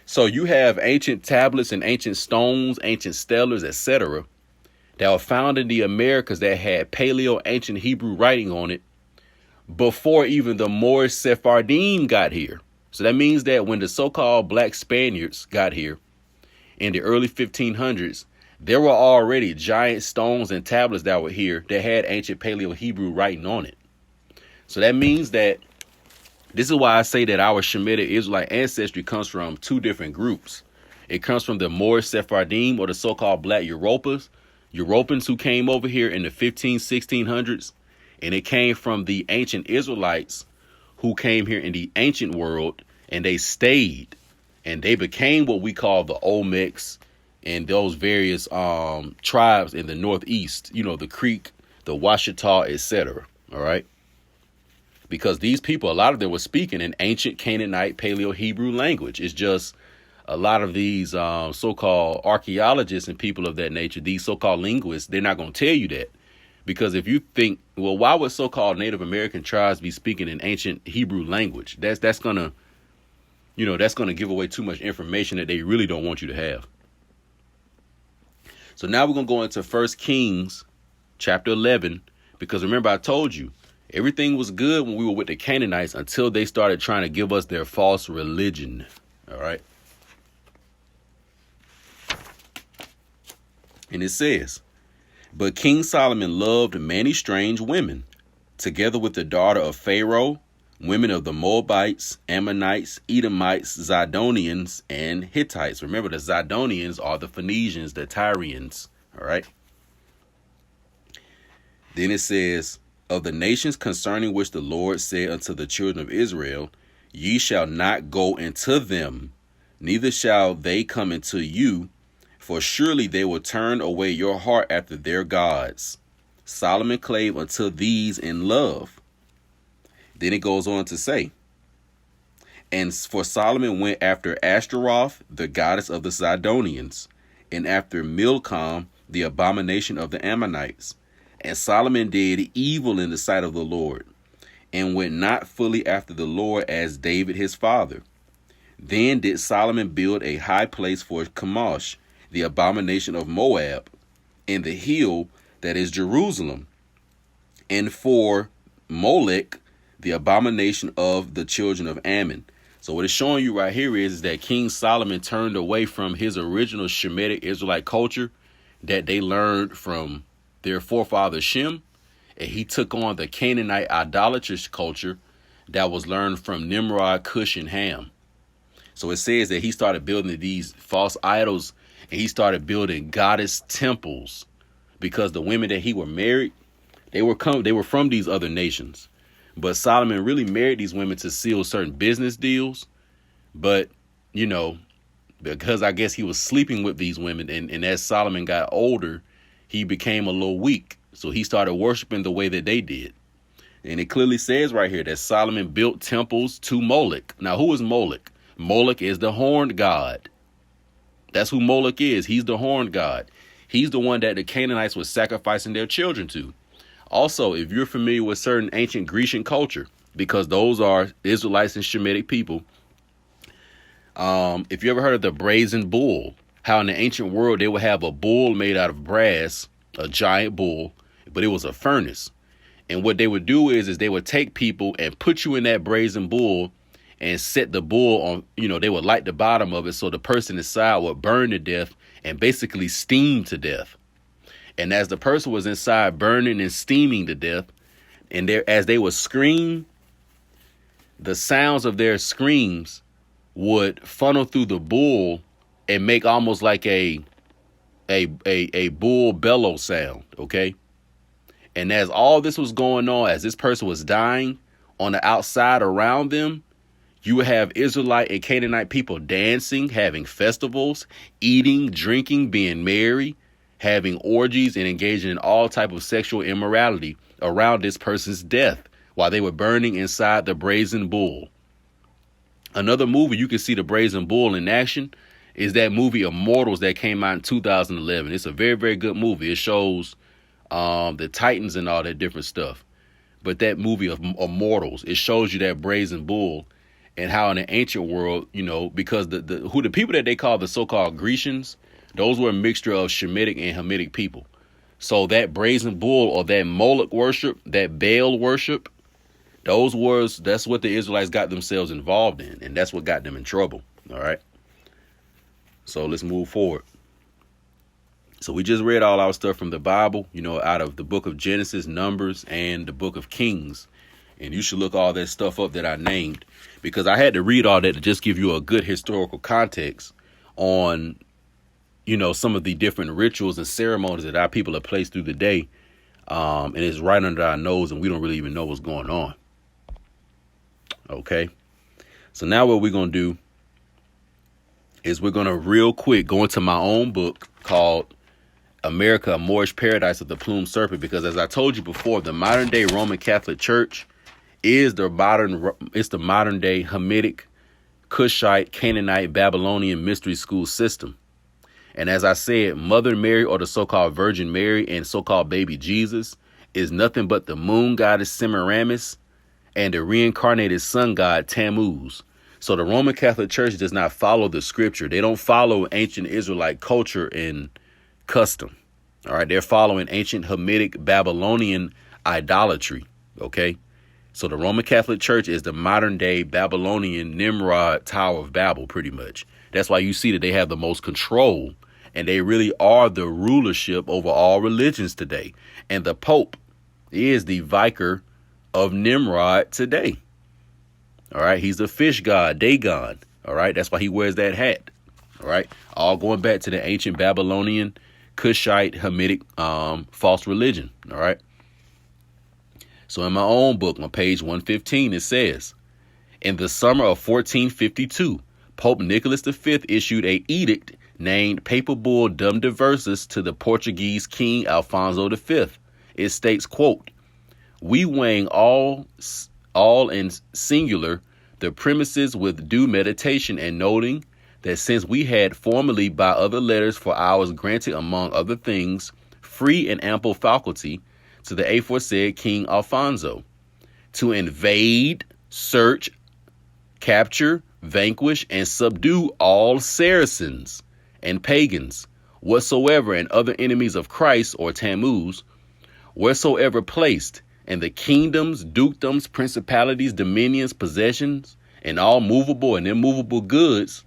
So you have ancient tablets and ancient stones, ancient steles, etc., that were found in the Americas that had Paleo ancient Hebrew writing on it before even the Moorish Sephardim got here. So that means that when the so-called black Spaniards got here in the early 1500s, there were already giant stones and tablets that were here that had ancient Paleo Hebrew writing on it. So that means that this is why I say that our Shemitic Israelite ancestry comes from two different groups. It comes from the Moorish Sephardim, or the so-called black Europans who came over here in the 1600s, and it came from the ancient Israelites who came here in the ancient world, and they stayed, and they became what we call the Olmecs and those various tribes in the Northeast, the Creek, the Washita, etc. All right. Because these people, a lot of them were speaking in ancient Canaanite Paleo Hebrew language. It's just a lot of these so-called archaeologists and people of that nature, these so-called linguists, they're not going to tell you that. Because if you think, well, why would so-called Native American tribes be speaking in ancient Hebrew language? That's going to give away too much information that they really don't want you to have. So now we're going to go into 1 Kings chapter 11, because remember I told you, everything was good when we were with the Canaanites until they started trying to give us their false religion. All right. And it says, but King Solomon loved many strange women, together with the daughter of Pharaoh, women of the Moabites, Ammonites, Edomites, Zidonians, and Hittites. Remember, the Zidonians are the Phoenicians, the Tyrians. All right. Then it says, of the nations concerning which the Lord said unto the children of Israel, ye shall not go into them, neither shall they come into you, for surely they will turn away your heart after their gods. Solomon clave unto these in love. Then it goes on to say, and for Solomon went after Ashtaroth, the goddess of the Zidonians, and after Milcom, the abomination of the Ammonites. And Solomon did evil in the sight of the Lord, and went not fully after the Lord as David his father. Then did Solomon build a high place for Chemosh, the abomination of Moab, in the hill that is Jerusalem, and for Molech, the abomination of the children of Ammon. So what it's showing you right here is that King Solomon turned away from his original Shemitic Israelite culture that they learned from their forefather Shem, and he took on the Canaanite idolatrous culture that was learned from Nimrod, Cush, and Ham. So it says that he started building these false idols, and he started building goddess temples, because the women that he were married, they were from these other nations. But Solomon really married these women to seal certain business deals. But, because I guess he was sleeping with these women, and as Solomon got older, he became a little weak. So he started worshiping the way that they did. And it clearly says right here that Solomon built temples to Molech. Now, who is Molech? Molech is the horned god. That's who Molech is. He's the horned god. He's the one that the Canaanites were sacrificing their children to. Also, if you're familiar with certain ancient Grecian culture, because those are Israelites and Shemitic people, if you ever heard of the brazen bull, how in the ancient world they would have a bull made out of brass, a giant bull, but it was a furnace. And what they would do is they would take people and put you in that brazen bull and set the bull on, they would light the bottom of it so the person inside would burn to death and basically steam to death. And as the person was inside burning and steaming to death, and as they would scream, the sounds of their screams would funnel through the bull and make almost like a bull bellow sound. Okay. And as all this was going on, as this person was dying on the outside around them, You would have Israelite and Canaanite people dancing, having festivals, eating, drinking, being merry, having orgies, and engaging in all type of sexual immorality around this person's death while they were burning inside the brazen bull. Another movie you can see the brazen bull in action is that movie Immortals that came out in 2011. It's a very, very good movie. It shows the Titans and all that different stuff. But that movie of Immortals, it shows you that brazen bull and how in the ancient world, you know, because the people that they call the so-called Grecians, those were a mixture of Shemitic and Hamitic people. So that brazen bull or that Molech worship, that Baal worship, that's what the Israelites got themselves involved in. And that's what got them in trouble. All right. So let's move forward. So we just read all our stuff from the Bible, you know, out of the book of Genesis, Numbers, and the book of Kings. And you should look all that stuff up that I named, because I had to read all that to just give you a good historical context on, you know, some of the different rituals and ceremonies that our people have placed through the day. And it's right under our nose and we don't really even know what's going on. OK, so now what we're going to do is we're going to real quick go into my own book called America, a Moorish Paradise of the Plumed Serpent, because as I told you before, the modern day Roman Catholic Church is the modern day Hamitic, Cushite, Canaanite, Babylonian mystery school system. And as I said, Mother Mary, or the so-called Virgin Mary, and so-called baby Jesus is nothing but the moon goddess Semiramis and the reincarnated sun god Tammuz. So the Roman Catholic Church does not follow the scripture. They don't follow ancient Israelite culture and custom. All right. They're following ancient Hamitic Babylonian idolatry. OK, so the Roman Catholic Church is the modern day Babylonian Nimrod Tower of Babel, pretty much. That's why you see that they have the most control and they really are the rulership over all religions today. And the Pope is the vicar of Nimrod today. All right. He's a fish god, Dagon. All right. That's why he wears that hat. All right. All going back to the ancient Babylonian, Cushite, Hamitic false religion. All right. So in my own book on page 115, it says, in the summer of 1452, Pope Nicholas V issued an edict named Papal Bull Dum Diversus to the Portuguese King Alfonso V. It states, quote, we weighing all in singular the premises with due meditation, and noting that since we had formerly by other letters for ours granted among other things free and ample faculty to the aforesaid King Alfonso to invade, search, capture, vanquish, and subdue all Saracens and pagans whatsoever and other enemies of Christ or Tammuz wheresoever placed, and the kingdoms, dukedoms, principalities, dominions, possessions, and all movable and immovable goods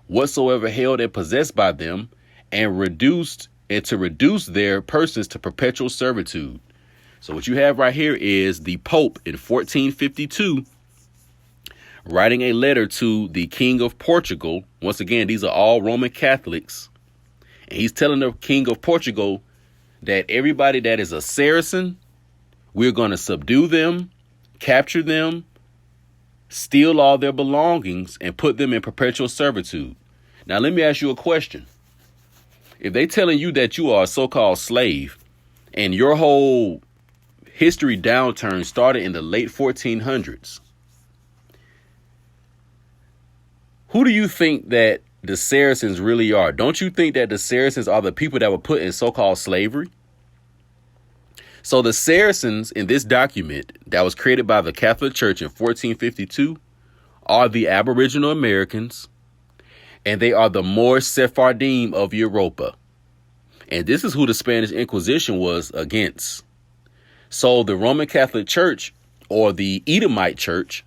whatsoever held and possessed by them, and to reduce their persons to perpetual servitude. So what you have right here is the Pope in 1452 writing a letter to the King of Portugal. Once again, these are all Roman Catholics. And he's telling the King of Portugal that everybody that is a Saracen, we're going to subdue them, capture them, steal all their belongings, and put them in perpetual servitude. Now, let me ask you a question. If they telling you that you are a so-called slave and your whole history downturn started in the late 1400s, who do you think that the Saracens really are? Don't you think that the Saracens are the people that were put in so-called slavery? So the Saracens in this document that was created by the Catholic Church in 1452 are the Aboriginal Americans, and they are the Moorish Sephardim of Europa. And this is who the Spanish Inquisition was against. So the Roman Catholic Church, or the Edomite Church,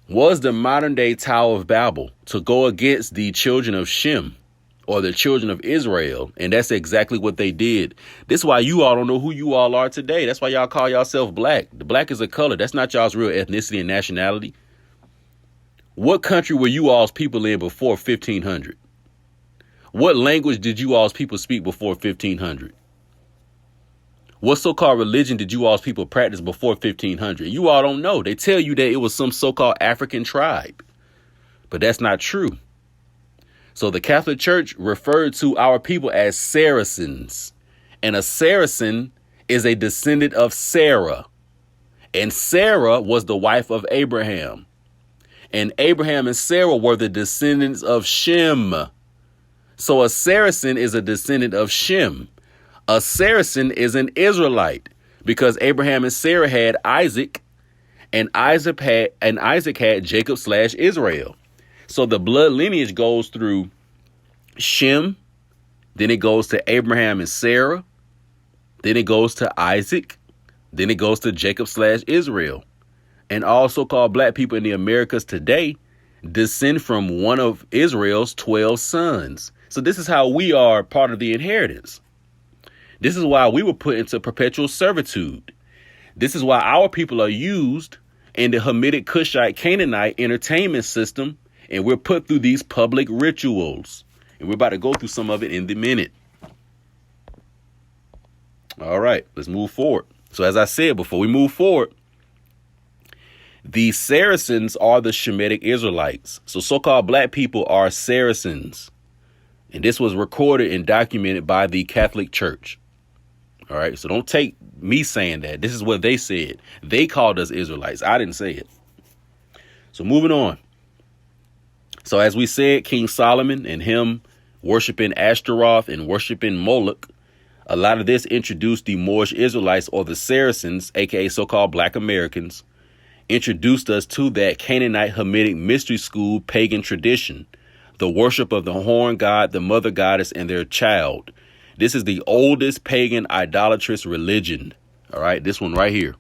was the modern day Tower of Babel to go against the children of Shem, or the children of Israel. And that's exactly what they did. This is why you all don't know who you all are today. That's why y'all call yourself black. The black is a color. That's not y'all's real ethnicity and nationality. What country were you all's people in before 1500? What language did you all's people speak before 1500? What so-called religion did you all's people practice before 1500? You all don't know. They tell you that it was some so-called African tribe, but that's not true. So the Catholic Church referred to our people as Saracens, and a Saracen is a descendant of Sarah, and Sarah was the wife of Abraham, and Abraham and Sarah were the descendants of Shem. So a Saracen is a descendant of Shem. A Saracen is an Israelite because Abraham and Sarah had Isaac, and Isaac had Jacob/Israel. So the blood lineage goes through Shem, then it goes to Abraham and Sarah, then it goes to Isaac, then it goes to Jacob/Israel. And all so-called black people in the Americas today descend from one of Israel's 12 sons. So this is how we are part of the inheritance. This is why we were put into perpetual servitude. This is why our people are used in the Hamitic-Cushite Canaanite entertainment system, and we're put through these public rituals. And we're about to go through some of it in the minute. All right, let's move forward. So as I said, before we move forward, the Saracens are the Shemitic Israelites. So so-called black people are Saracens. And this was recorded and documented by the Catholic Church. All right, so don't take me saying that. This is what they said. They called us Israelites. I didn't say it. So moving on. So as we said, King Solomon and him worshiping Ashtaroth and worshiping Molech, a lot of this introduced the Moorish Israelites, or the Saracens, aka so-called black Americans, introduced us to that Canaanite Hamitic mystery school pagan tradition, the worship of the horn god, the mother goddess, and their child. This is the oldest pagan idolatrous religion. All right, this one right here.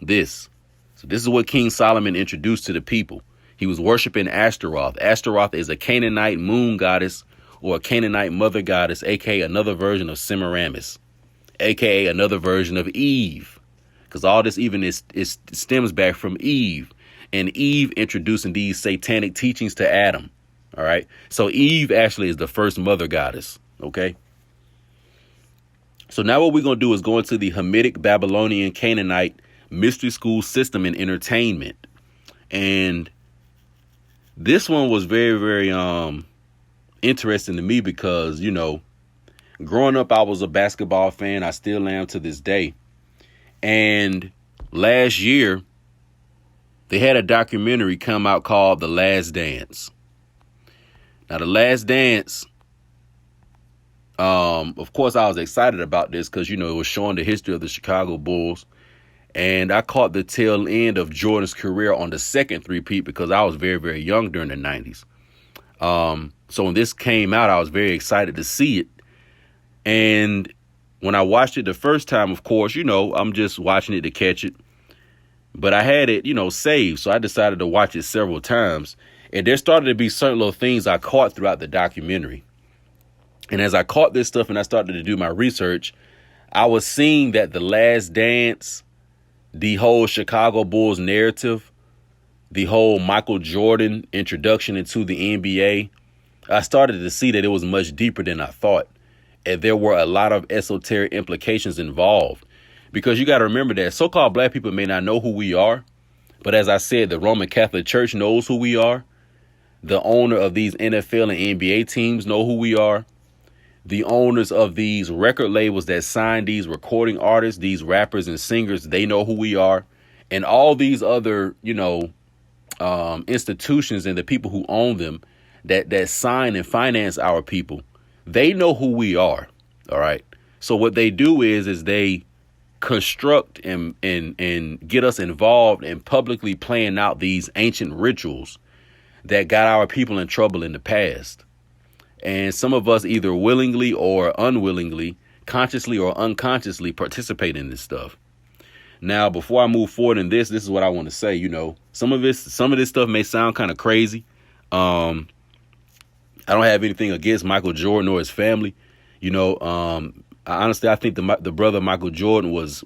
This. So this is what King Solomon introduced to the people. He was worshiping Ashtaroth. Ashtaroth is a Canaanite moon goddess, or a Canaanite mother goddess, aka another version of Semiramis, aka another version of Eve. Because all this even stems back from Eve, and Eve introducing these satanic teachings to Adam. All right. So Eve actually is the first mother goddess. OK. So now what we're going to do is go into the Hamitic Babylonian Canaanite mystery school system and entertainment. And this one was very, very interesting to me because, you know, growing up, I was a basketball fan. I still am to this day. And last year, they had a documentary come out called The Last Dance. Now, The Last Dance, of course, I was excited about this because, you know, it was showing the history of the Chicago Bulls. And I caught the tail end of Jordan's career on the second three-peat because I was very, very young during the 90s. So when this came out, I was very excited to see it. And when I watched it the first time, of course, you know, I'm just watching it to catch it. But I had it, you know, saved. So I decided to watch it several times. And there started to be certain little things I caught throughout the documentary. And as I caught this stuff and I started to do my research, I was seeing that The Last Dance, the whole Chicago Bulls narrative, the whole Michael Jordan introduction into the NBA, I started to see that it was much deeper than I thought. And there were a lot of esoteric implications involved. Because you got to remember that so-called black people may not know who we are. But as I said, the Roman Catholic Church knows who we are. The owner of these NFL and NBA teams know who we are. The owners of these record labels that sign these recording artists, these rappers and singers, they know who we are. And all these other, you know, institutions and the people who own them that sign and finance our people, they know who we are. All right. So what they do is they construct and get us involved in publicly playing out these ancient rituals that got our people in trouble in the past. And some of us either willingly or unwillingly, consciously or unconsciously participate in this stuff. Now, before I move forward in this is what I want to say. You know, some of this stuff may sound kind of crazy. I don't have anything against Michael Jordan or his family. You know, honestly, I think the brother Michael Jordan was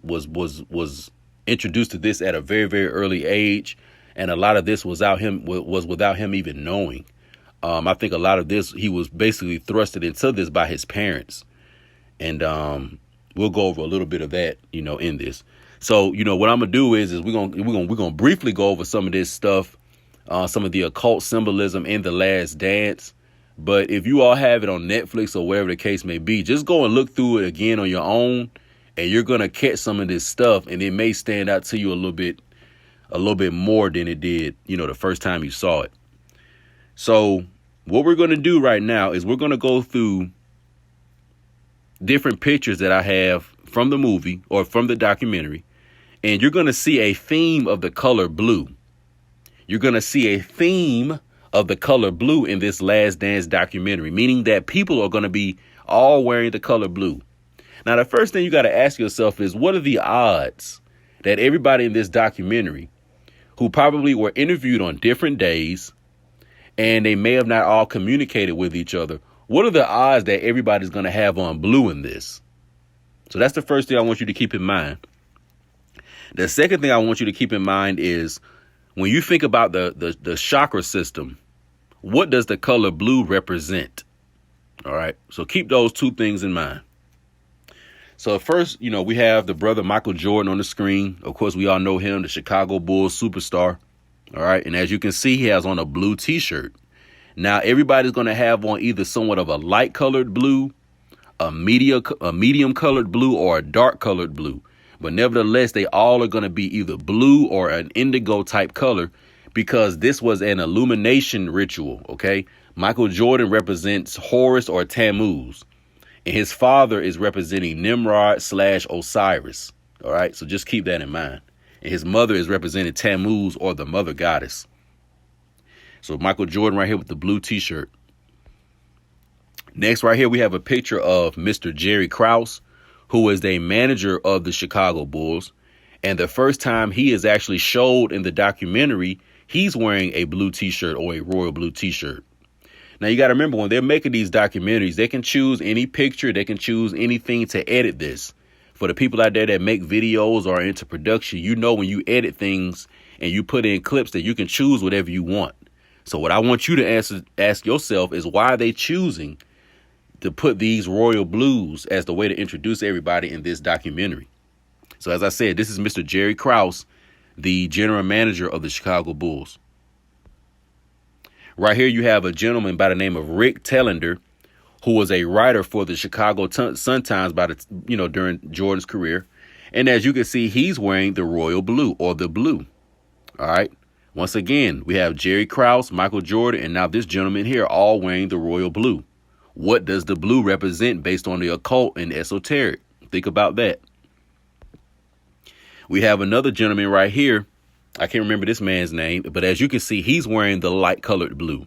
introduced to this at a very, very early age. And a lot of this was without him even knowing. I think a lot of this, he was basically thrusted into this by his parents. And We'll go over a little bit of that, in this. So, what I'm gonna do is we're gonna briefly go over some of this stuff, some of the occult symbolism in The Last Dance. But if you all have it on Netflix or wherever the case may be, just go and look through it again on your own, and you're gonna catch some of this stuff, and it may stand out to you a little bit more than it did, the first time you saw it. So what we're gonna do right now is we're gonna go through different pictures that I have from the movie or from the documentary, and you're gonna see a theme of the color blue. You're gonna see a theme of the color blue in this Last Dance documentary, meaning that people are going to be all wearing the color blue. Now, the first thing you got to ask yourself is, what are the odds that everybody in this documentary, who probably were interviewed on different days, and they may have not all communicated with each other, what are the odds that everybody's going to have on blue in this? So that's the first thing I want you to keep in mind. The second thing I want you to keep in mind is, when you think about the chakra system, what does the color blue represent? All right. So keep those two things in mind. So first, we have the brother Michael Jordan on the screen. Of course, we all know him, the Chicago Bulls superstar. All right. And as you can see, he has on a blue T-shirt. Now, everybody's going to have on either somewhat of a light colored blue, a medium colored blue, or a dark colored blue. But nevertheless, they all are going to be either blue or an indigo type color, because this was an illumination ritual. OK, Michael Jordan represents Horus or Tammuz, and his father is representing Nimrod / Osiris. All right. So just keep that in mind. And his mother is representing Tammuz, or the mother goddess. So Michael Jordan right here with the blue T-shirt. Next, right here, we have a picture of Mr. Jerry Krause, who is the manager of the Chicago Bulls. And the first time he is actually showed in the documentary, he's wearing a blue T-shirt, or a royal blue T-shirt. Now, you got to remember, when they're making these documentaries, they can choose any picture. They can choose anything to edit this. For the people out there that make videos or are into production, when you edit things and you put in clips, that you can choose whatever you want. So what I want you to ask yourself is, why are they choosing to put these royal blues as the way to introduce everybody in this documentary? So as I said, this is Mr. Jerry Krause, the general manager of the Chicago Bulls. Right here, you have a gentleman by the name of Rick Tellender, who was a writer for the Chicago Sun-Times during Jordan's career. And as you can see, he's wearing the royal blue, or the blue. All right. Once again, we have Jerry Krause, Michael Jordan, and now this gentleman here, all wearing the royal blue. What does the blue represent based on the occult and esoteric? Think about that. We have another gentleman right here. I can't remember this man's name, but as you can see, he's wearing the light colored blue.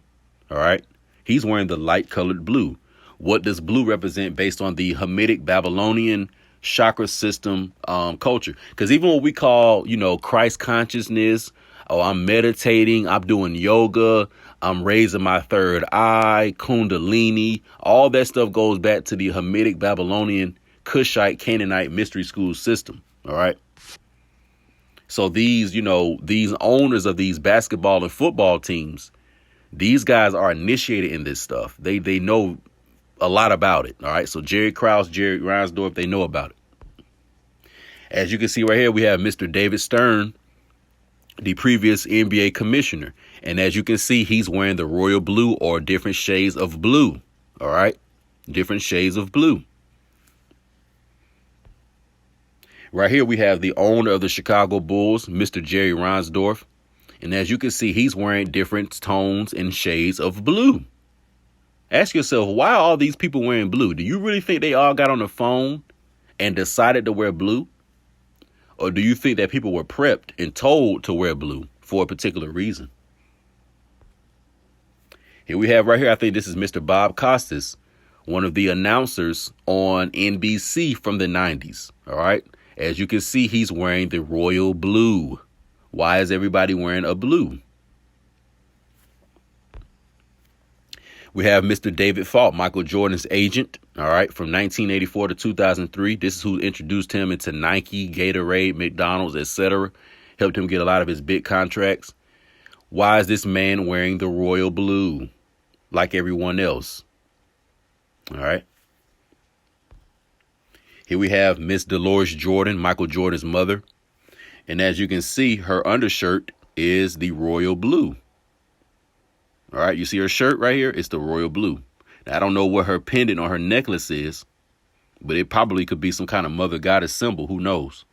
All right. He's wearing the light colored blue. What does blue represent based on the Hamitic Babylonian chakra system culture? Because even what we call, Christ consciousness, I'm meditating, I'm doing yoga, I'm raising my third eye, Kundalini, all that stuff goes back to the Hamitic Babylonian Cushite Canaanite mystery school system. All right. So these owners of these basketball and football teams, these guys are initiated in this stuff. They know a lot about it. All right. So Jerry Krause, Jerry Reinsdorf, they know about it. As you can see right here, we have Mr. David Stern, the previous NBA commissioner. And as you can see, he's wearing the royal blue, or different shades of blue. All right. Different shades of blue. Right here, we have the owner of the Chicago Bulls, Mr. Jerry Reinsdorf. And as you can see, he's wearing different tones and shades of blue. Ask yourself, why are all these people wearing blue? Do you really think they all got on the phone and decided to wear blue? Or do you think that people were prepped and told to wear blue for a particular reason? Here we have right here, I think this is Mr. Bob Costas, one of the announcers on NBC from the 90s. All right. As you can see, he's wearing the royal blue. Why is everybody wearing a blue? We have Mr. David Falk, Michael Jordan's agent. All right. From 1984 to 2003. This is who introduced him into Nike, Gatorade, McDonald's, etc. Helped him get a lot of his big contracts. Why is this man wearing the royal blue like everyone else? All right. Here we have Miss Dolores Jordan, Michael Jordan's mother. And as you can see, her undershirt is the royal blue. All right, you see her shirt right here? It's the royal blue. Now, I don't know what her pendant or her necklace is, but it probably could be some kind of mother goddess symbol. Who knows?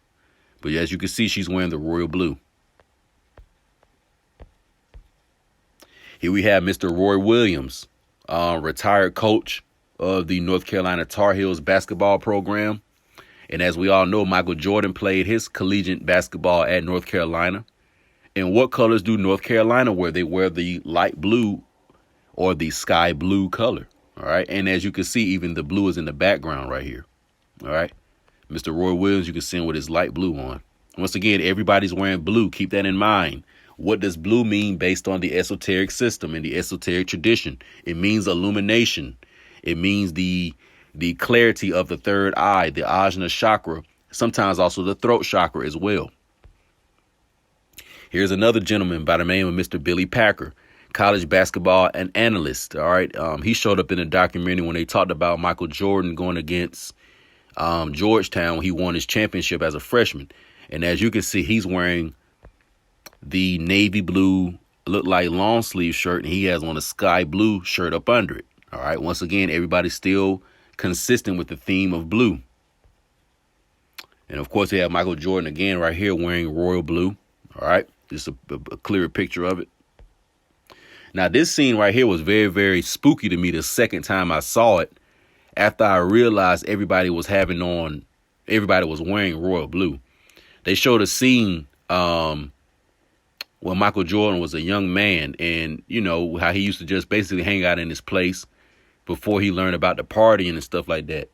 But as you can see, she's wearing the royal blue. Here we have Mr. Roy Williams, retired coach of the North Carolina Tar Heels basketball program. And as we all know, Michael Jordan played his collegiate basketball at North Carolina. And what colors do North Carolina wear? They wear the light blue or the sky blue color. All right. And as you can see, even the blue is in the background right here. All right. Mr. Roy Williams, you can see him with his light blue on. Once again, everybody's wearing blue. Keep that in mind. What does blue mean based on the esoteric system and the esoteric tradition? It means illumination. It means the clarity of the third eye, the ajna chakra, sometimes also the throat chakra as well. Here's another gentleman by the name of Mr. Billy Packer, college basketball and analyst. All right. He showed up in a documentary when they talked about Michael Jordan going against Georgetown when he won his championship as a freshman. And as you can see, he's wearing the navy blue, look like long sleeve shirt, and he has on a sky blue shirt up under it. All right. Once again, everybody's still consistent with the theme of blue. And of course, we have Michael Jordan again right here wearing royal blue. All right. Just a clearer picture of it. Now, this scene right here was very, very spooky to me the second time I saw it, after I realized everybody was wearing royal blue. They showed a scene when Michael Jordan was a young man, and you know how he used to just basically hang out in his place before he learned about the partying and stuff like that.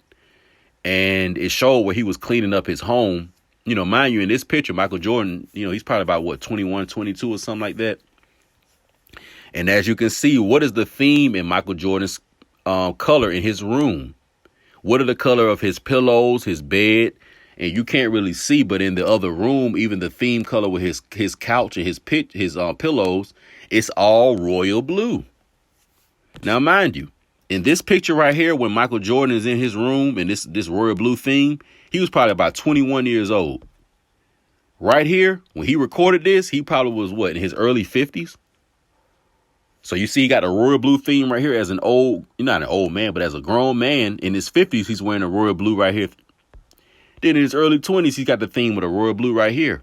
And it showed where he was cleaning up his home. You know, mind you, in this picture, Michael Jordan, you know, he's probably about 21, 22 or something like that. And as you can see, what is the theme in Michael Jordan's color in his room? What are the color of his pillows, his bed? And you can't really see, but in the other room, even the theme color with his couch and his pillows, it's all royal blue. Now, mind you, in this picture right here, when Michael Jordan is in his room and this royal blue theme, he was probably about 21 years old. Right here, when he recorded this, he probably was in his early 50s. So you see, he got a royal blue theme right here as not an old man, but as a grown man in his 50s, he's wearing a royal blue right here. Then in his early 20s, he's got the theme with a royal blue right here.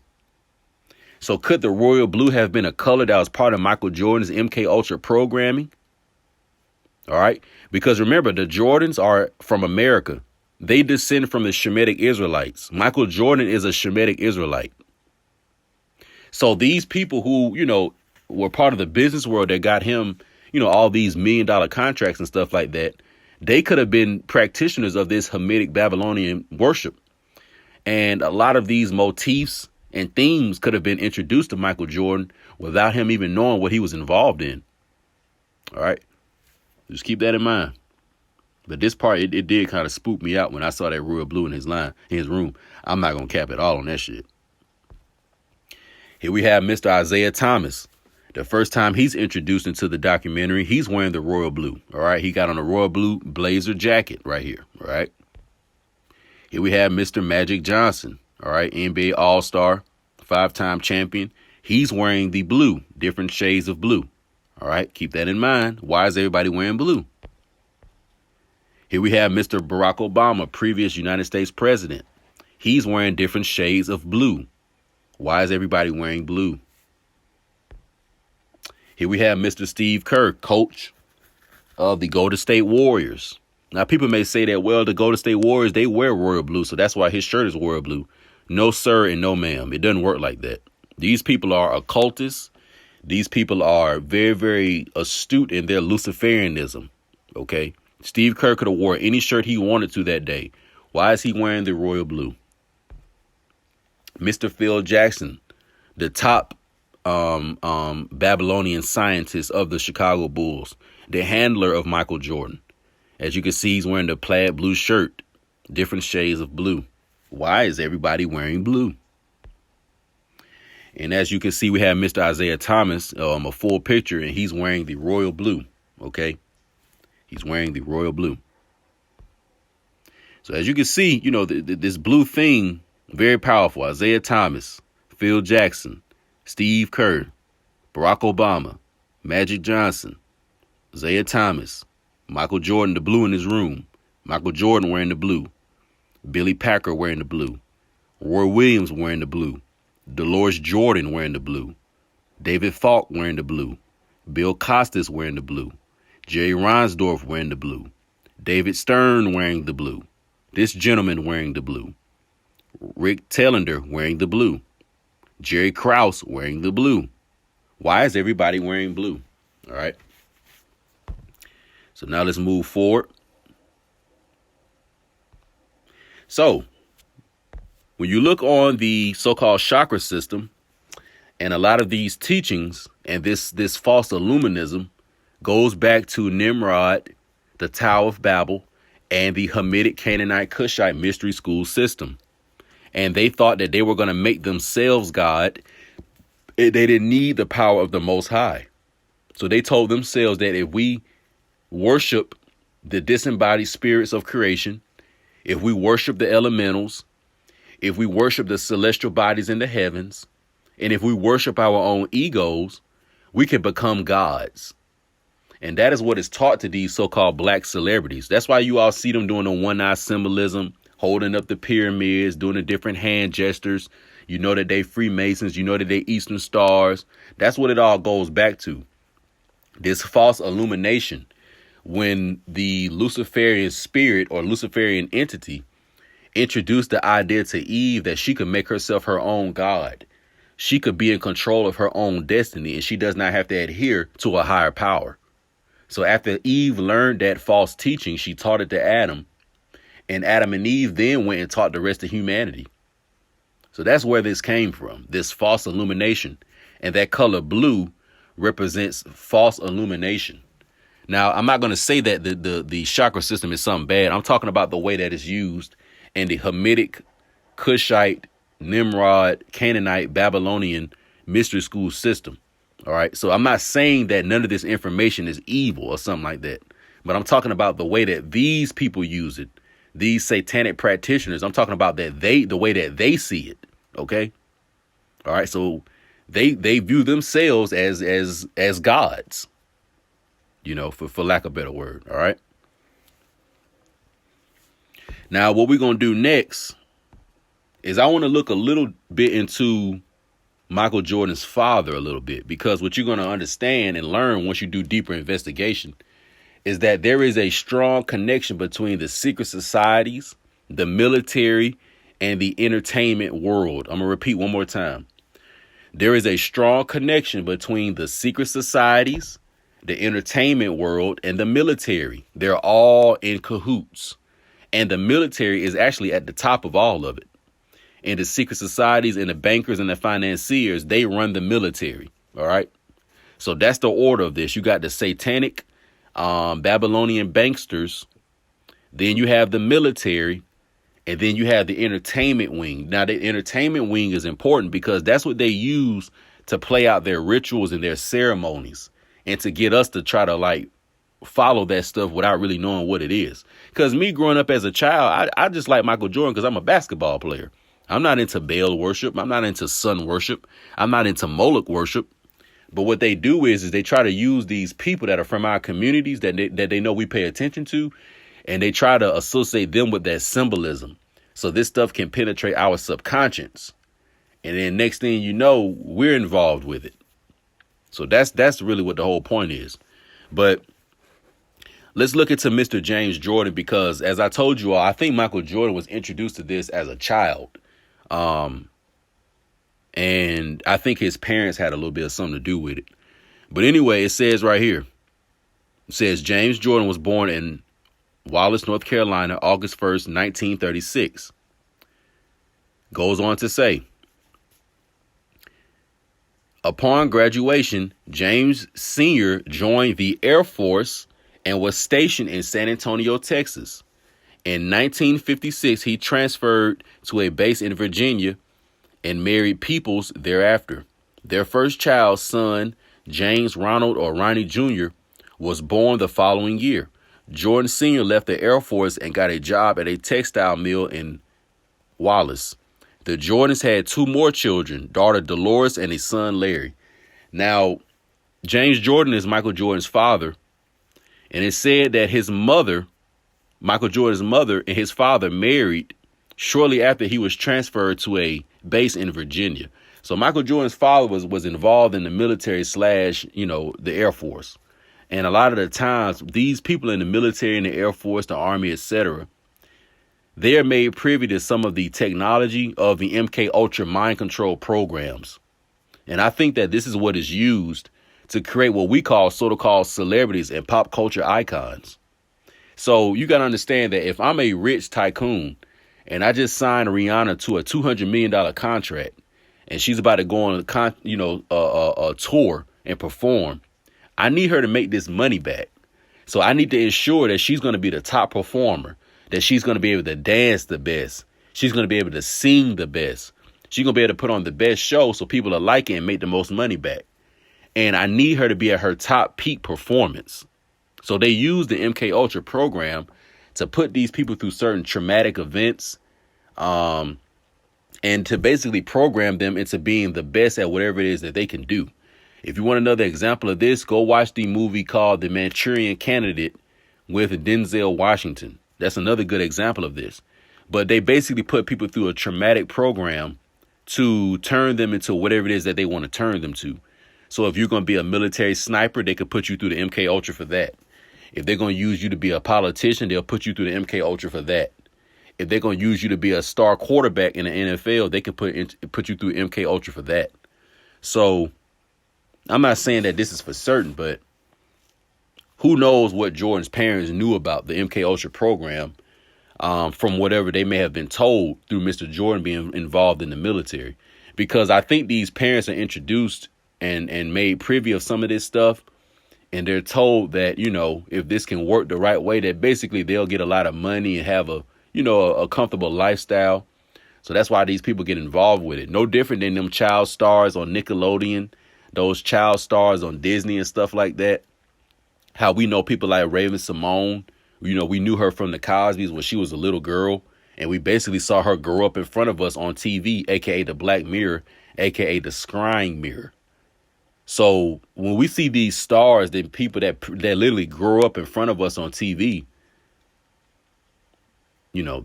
So could the royal blue have been a color that was part of Michael Jordan's MK Ultra programming? All right. Because remember, the Jordans are from America. They descend from the Shemitic Israelites. Michael Jordan is a Shemitic Israelite. So these people who, you know, were part of the business world that got him, you know, all these $1 million contracts and stuff like that, they could have been practitioners of this Hamitic Babylonian worship. And a lot of these motifs and themes could have been introduced to Michael Jordan without him even knowing what he was involved in. All right. Just keep that in mind. But this part, it did kind of spook me out when I saw that royal blue in his room. I'm not going to cap it all on that shit. Here we have Mr. Isaiah Thomas. The first time he's introduced into the documentary, he's wearing the royal blue. All right. He got on a royal blue blazer jacket right here. All right. Here we have Mr. Magic Johnson. All right. NBA All-Star, 5-time champion. He's wearing the blue, different shades of blue. All right. Keep that in mind. Why is everybody wearing blue? Here we have Mr. Barack Obama, previous United States president. He's wearing different shades of blue. Why is everybody wearing blue? Here we have Mr. Steve Kerr, coach of the Golden State Warriors. Now, people may say that, well, the Golden State Warriors, they wear royal blue, so that's why his shirt is royal blue. No, sir, and no, ma'am. It doesn't work like that. These people are occultists. These people are very, very astute in their Luciferianism. Okay. Steve Kerr could have wore any shirt he wanted to that day. Why is he wearing the royal blue? Mr. Phil Jackson, the top Babylonian scientist of the Chicago Bulls, the handler of Michael Jordan. As you can see, he's wearing the plaid blue shirt, different shades of blue. Why is everybody wearing blue? And as you can see, we have Mr. Isaiah Thomas, a full picture, and he's wearing the royal blue. Okay. He's wearing the royal blue. So as you can see, this blue thing, very powerful. Isaiah Thomas, Phil Jackson, Steve Kerr, Barack Obama, Magic Johnson, Isaiah Thomas, Michael Jordan, the blue in his room. Michael Jordan wearing the blue. Billy Packer wearing the blue. Roy Williams wearing the blue. Dolores Jordan wearing the blue. David Falk wearing the blue. Bill Costas wearing the blue. Jerry Reinsdorf wearing the blue. David Stern wearing the blue. This gentleman wearing the blue. Rick Tellender wearing the blue. Jerry Krause wearing the blue. Why is everybody wearing blue? All right. So now let's move forward. So when you look on the so-called chakra system and a lot of these teachings and this false illuminism goes back to Nimrod, the Tower of Babel, and the Hamitic-Canaanite Cushite mystery school system. And they thought that they were going to make themselves God. They didn't need the power of the Most High. So they told themselves that if we worship the disembodied spirits of creation, if we worship the elementals, if we worship the celestial bodies in the heavens, and if we worship our own egos, we can become gods. And that is what is taught to these so-called black celebrities. That's why you all see them doing the one-eye symbolism, holding up the pyramids, doing the different hand gestures. You know that they Freemasons. You know that they Eastern Stars. That's what it all goes back to. This false illumination. When the Luciferian spirit or Luciferian entity introduced the idea to Eve that she could make herself her own God. She could be in control of her own destiny, and she does not have to adhere to a higher power. So after Eve learned that false teaching, she taught it to Adam, and Adam and Eve then went and taught the rest of humanity. So that's where this came from, this false illumination. And that color blue represents false illumination. Now, I'm not going to say that the chakra system is something bad. I'm talking about the way that it's used in the Hamitic, Cushite, Nimrod, Canaanite, Babylonian mystery school system. All right. So I'm not saying that none of this information is evil or something like that. But I'm talking about the way that these people use it. These satanic practitioners. I'm talking about that the way that they see it. OK. All right. So they view themselves as gods. For lack of a better word. All right. Now, what we're going to do next is I want to look a little bit into Michael Jordan's father a little bit, because what you're going to understand and learn once you do deeper investigation is that there is a strong connection between the secret societies, the military, and the entertainment world. I'm going to repeat one more time. There is a strong connection between the secret societies, the entertainment world, and the military. They're all in cahoots. And the military is actually at the top of all of it. And the secret societies and the bankers and the financiers, they run the military. All right. So that's the order of this. You got the satanic Babylonian banksters. Then you have the military. And then you have the entertainment wing. Now, the entertainment wing is important because that's what they use to play out their rituals and their ceremonies, and to get us to try to follow that stuff without really knowing what it is. Because me growing up as a child, I just like Michael Jordan because I'm a basketball player. I'm not into Baal worship. I'm not into sun worship. I'm not into Molech worship. But what they do is they try to use these people that are from our communities that they know we pay attention to, and they try to associate them with that symbolism. So this stuff can penetrate our subconscious. And then next thing you know, we're involved with it. So that's really what the whole point is. But let's look into Mr. James Jordan, because as I told you all, I think Michael Jordan was introduced to this as a child. And I think his parents had a little bit of something to do with it. But anyway, it says right here, it says James Jordan was born in Wallace, North Carolina, August 1st, 1936. Goes on to say, upon graduation, James Sr. joined the Air Force and was stationed in San Antonio, Texas. In 1956, he transferred to a base in Virginia and married Peoples thereafter. Their first child, son, James Ronald or Ronnie Jr., was born the following year. Jordan Sr. left the Air Force and got a job at a textile mill in Wallace. The Jordans had 2 more children, daughter Dolores and a son Larry. Now, James Jordan is Michael Jordan's father, and it said that his mother, Michael Jordan's mother, and his father married shortly after he was transferred to a base in Virginia. So Michael Jordan's father was involved in the military / the Air Force. And a lot of the times, these people in the military, in the Air Force, the Army, etc., they are made privy to some of the technology of the MK Ultra mind control programs. And I think that this is what is used to create what we call so-called celebrities and pop culture icons. So you got to understand that if I'm a rich tycoon and I just signed Rihanna to a $200 million contract and she's about to go on a tour and perform, I need her to make this money back. So I need to ensure that she's going to be the top performer, that she's going to be able to dance the best. She's going to be able to sing the best. She's going to be able to put on the best show so people will like it and make the most money back. And I need her to be at her top peak performance. So they use the MK Ultra program to put these people through certain traumatic events, and to basically program them into being the best at whatever it is that they can do. If you want another example of this, go watch the movie called The Manchurian Candidate with Denzel Washington. That's another good example of this. But they basically put people through a traumatic program to turn them into whatever it is that they want to turn them to. So if you're going to be a military sniper, they could put you through the MK Ultra for that. If they're going to use you to be a politician, they'll put you through the MK Ultra for that. If they're going to use you to be a star quarterback in the NFL, they can put you through MK Ultra for that. So I'm not saying that this is for certain, but who knows what Jordan's parents knew about the MK Ultra program from whatever they may have been told through Mr. Jordan being involved in the military. Because I think these parents are introduced and made privy of some of this stuff. And they're told that, if this can work the right way, that basically they'll get a lot of money and have a comfortable lifestyle. So that's why these people get involved with it. No different than them child stars on Nickelodeon, those child stars on Disney and stuff like that. How we know people like Raven Simone, we knew her from the Cosbys when she was a little girl. And we basically saw her grow up in front of us on TV, a.k.a. the Black Mirror, a.k.a. the Scrying Mirror. So when we see these stars, the people that literally grow up in front of us on TV,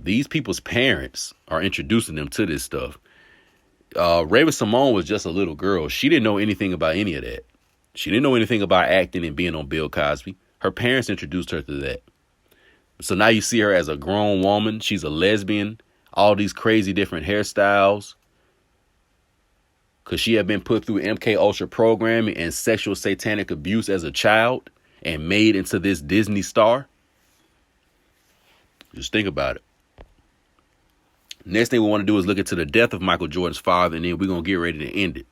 these people's parents are introducing them to this stuff. Raven Simone was just a little girl. She didn't know anything about any of that. She didn't know anything about acting and being on Bill Cosby. Her parents introduced her to that. So now you see her as a grown woman. She's a lesbian, all these crazy different hairstyles. Because she had been put through MK Ultra programming and sexual satanic abuse as a child and made into this Disney star. Just think about it. Next thing we want to do is look into the death of Michael Jordan's father, and then we're going to get ready to end it.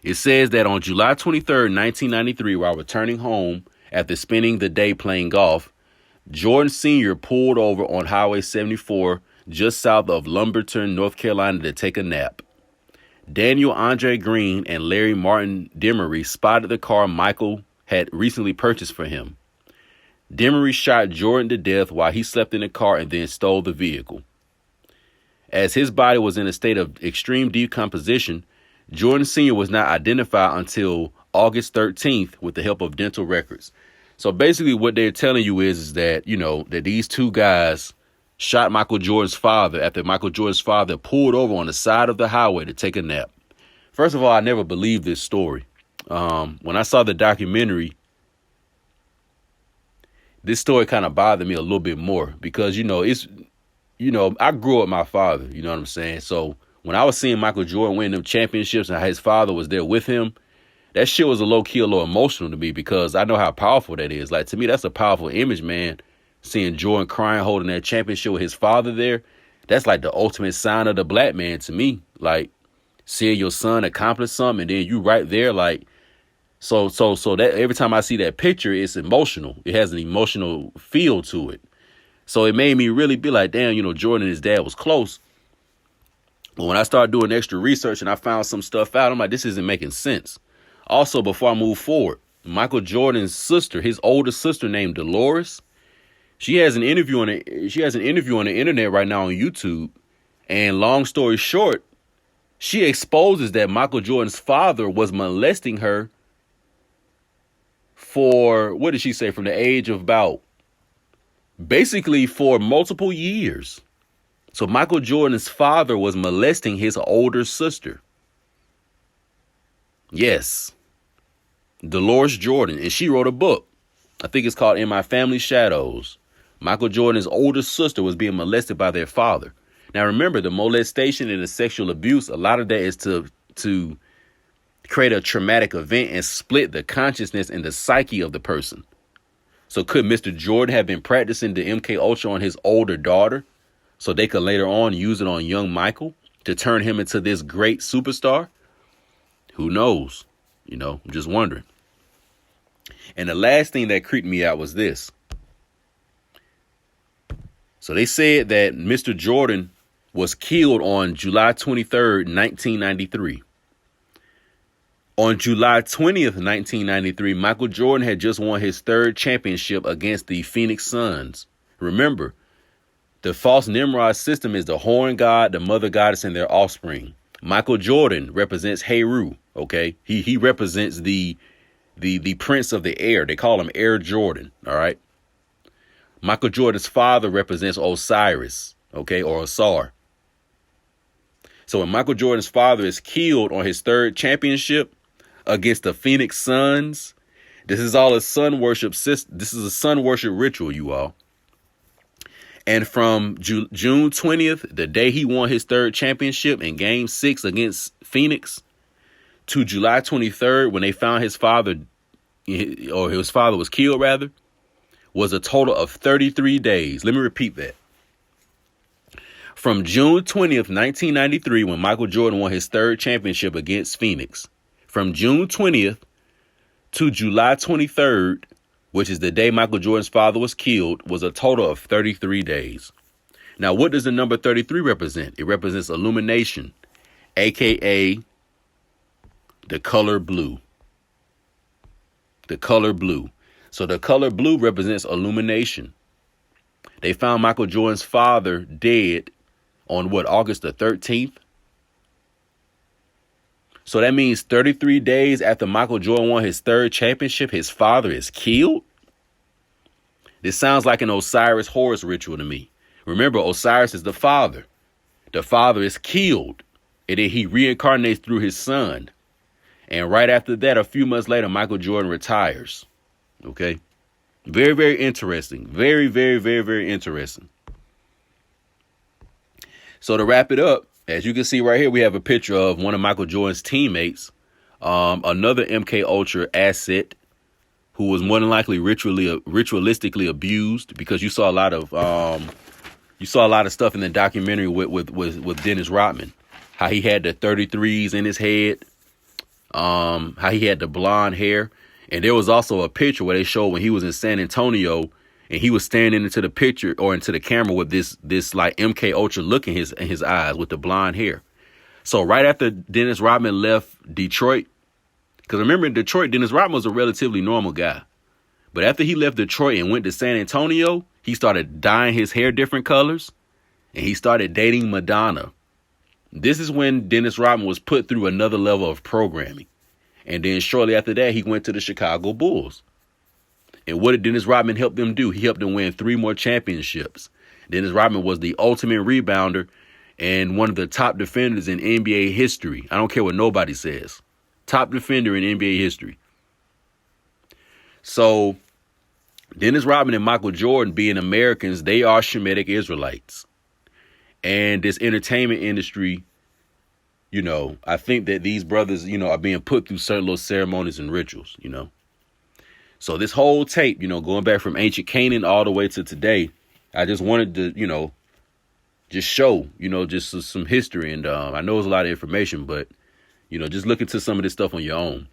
It says that on July 23rd, 1993, while returning home after spending the day playing golf, Jordan Sr. pulled over on Highway 74 just south of Lumberton, North Carolina to take a nap. Daniel Andre Green and Larry Martin Demery spotted the car Michael had recently purchased for him. Demery shot Jordan to death while he slept in the car and then stole the vehicle. As his body was in a state of extreme decomposition, Jordan Sr. was not identified until August 13th with the help of dental records. So basically what they're telling you is that, that these two guys shot Michael Jordan's father after Michael Jordan's father pulled over on the side of the highway to take a nap. First of all, I never believed this story. When I saw the documentary, this story kind of bothered me a little bit more because, I grew up with my father, you know what I'm saying? So when I was seeing Michael Jordan win them championships and his father was there with him, that shit was a low-key a little emotional to me because I know how powerful that is. Like, to me, that's a powerful image, man. Seeing Jordan crying, holding that championship with his father there, that's like the ultimate sign of the black man to me. Like, seeing your son accomplish something and then you right there, like, so that every time I see that picture, it's emotional. It has an emotional feel to it. So it made me really be like, damn, Jordan and his dad was close. But when I started doing extra research and I found some stuff out, I'm like, this isn't making sense. Also, before I move forward, Michael Jordan's sister, his older sister named Dolores. She has an interview on the internet right now on YouTube. And long story short, she exposes that Michael Jordan's father was molesting her for, what did she say, from the age of about, basically for multiple years. So Michael Jordan's father was molesting his older sister. Yes. Dolores Jordan. And she wrote a book. I think it's called In My Family's Shadows. Michael Jordan's older sister was being molested by their father. Now, remember, the molestation and the sexual abuse, a lot of that is to create a traumatic event and split the consciousness and the psyche of the person. So could Mr. Jordan have been practicing the MK Ultra on his older daughter so they could later on use it on young Michael to turn him into this great superstar? Who knows? I'm just wondering. And the last thing that creeped me out was this. So they said that Mr. Jordan was killed on July 23rd, 1993. On July 20th, 1993, Michael Jordan had just won his third championship against the Phoenix Suns. Remember, the false Nimrod system is the horn god, the mother goddess, and their offspring. Michael Jordan represents Heru. Okay, he represents the prince of the air. They call him Air Jordan. All right. Michael Jordan's father represents Osiris. Okay, or Osar. So when Michael Jordan's father is killed on his third championship against the Phoenix Suns, this is all a sun worship system. This is a sun worship ritual, you all. And from June 20th, the day he won his third championship in Game 6 against Phoenix, to July 23rd, when they found his father, or his father was killed, rather, was a total of 33 days. Let me repeat that. From June 20th, 1993, when Michael Jordan won his third championship against Phoenix, from June 20th to July 23rd, which is the day Michael Jordan's father was killed, was a total of 33 days. Now, what does the number 33 represent? It represents illumination, aka the color blue. The color blue. So the color blue represents illumination. They found Michael Jordan's father dead on August the 13th. So that means 33 days after Michael Jordan won his third championship, his father is killed. This sounds like an Osiris Horus ritual to me. Remember, Osiris is the father. The father is killed, and then he reincarnates through his son. And right after that, a few months later, Michael Jordan retires. Okay. Very, very interesting. Very, very, very, very interesting. So to wrap it up, as you can see right here, we have a picture of one of Michael Jordan's teammates, another MK Ultra asset who was more than likely ritualistically abused, because you saw a lot of stuff in the documentary with Dennis Rodman, how he had the 33s in his head, how he had the blonde hair. And there was also a picture where they showed when he was in San Antonio and he was standing into the picture or into the camera with this like MK Ultra look in his eyes with the blonde hair. So right after Dennis Rodman left Detroit, because remember in Detroit, Dennis Rodman was a relatively normal guy. But after he left Detroit and went to San Antonio, he started dyeing his hair different colors and he started dating Madonna. This is when Dennis Rodman was put through another level of programming. And then shortly after that, he went to the Chicago Bulls. And what did Dennis Rodman help them do? He helped them win 3 more championships. Dennis Rodman was the ultimate rebounder and one of the top defenders in NBA history. I don't care what nobody says. Top defender in NBA history. So Dennis Rodman and Michael Jordan, being Americans, they are Shemitic Israelites. And this entertainment industry, I think that these brothers, are being put through certain little ceremonies and rituals, So this whole tape, going back from ancient Canaan all the way to today, I just wanted to, just show, just some history. And I know it's a lot of information, but, just look into some of this stuff on your own.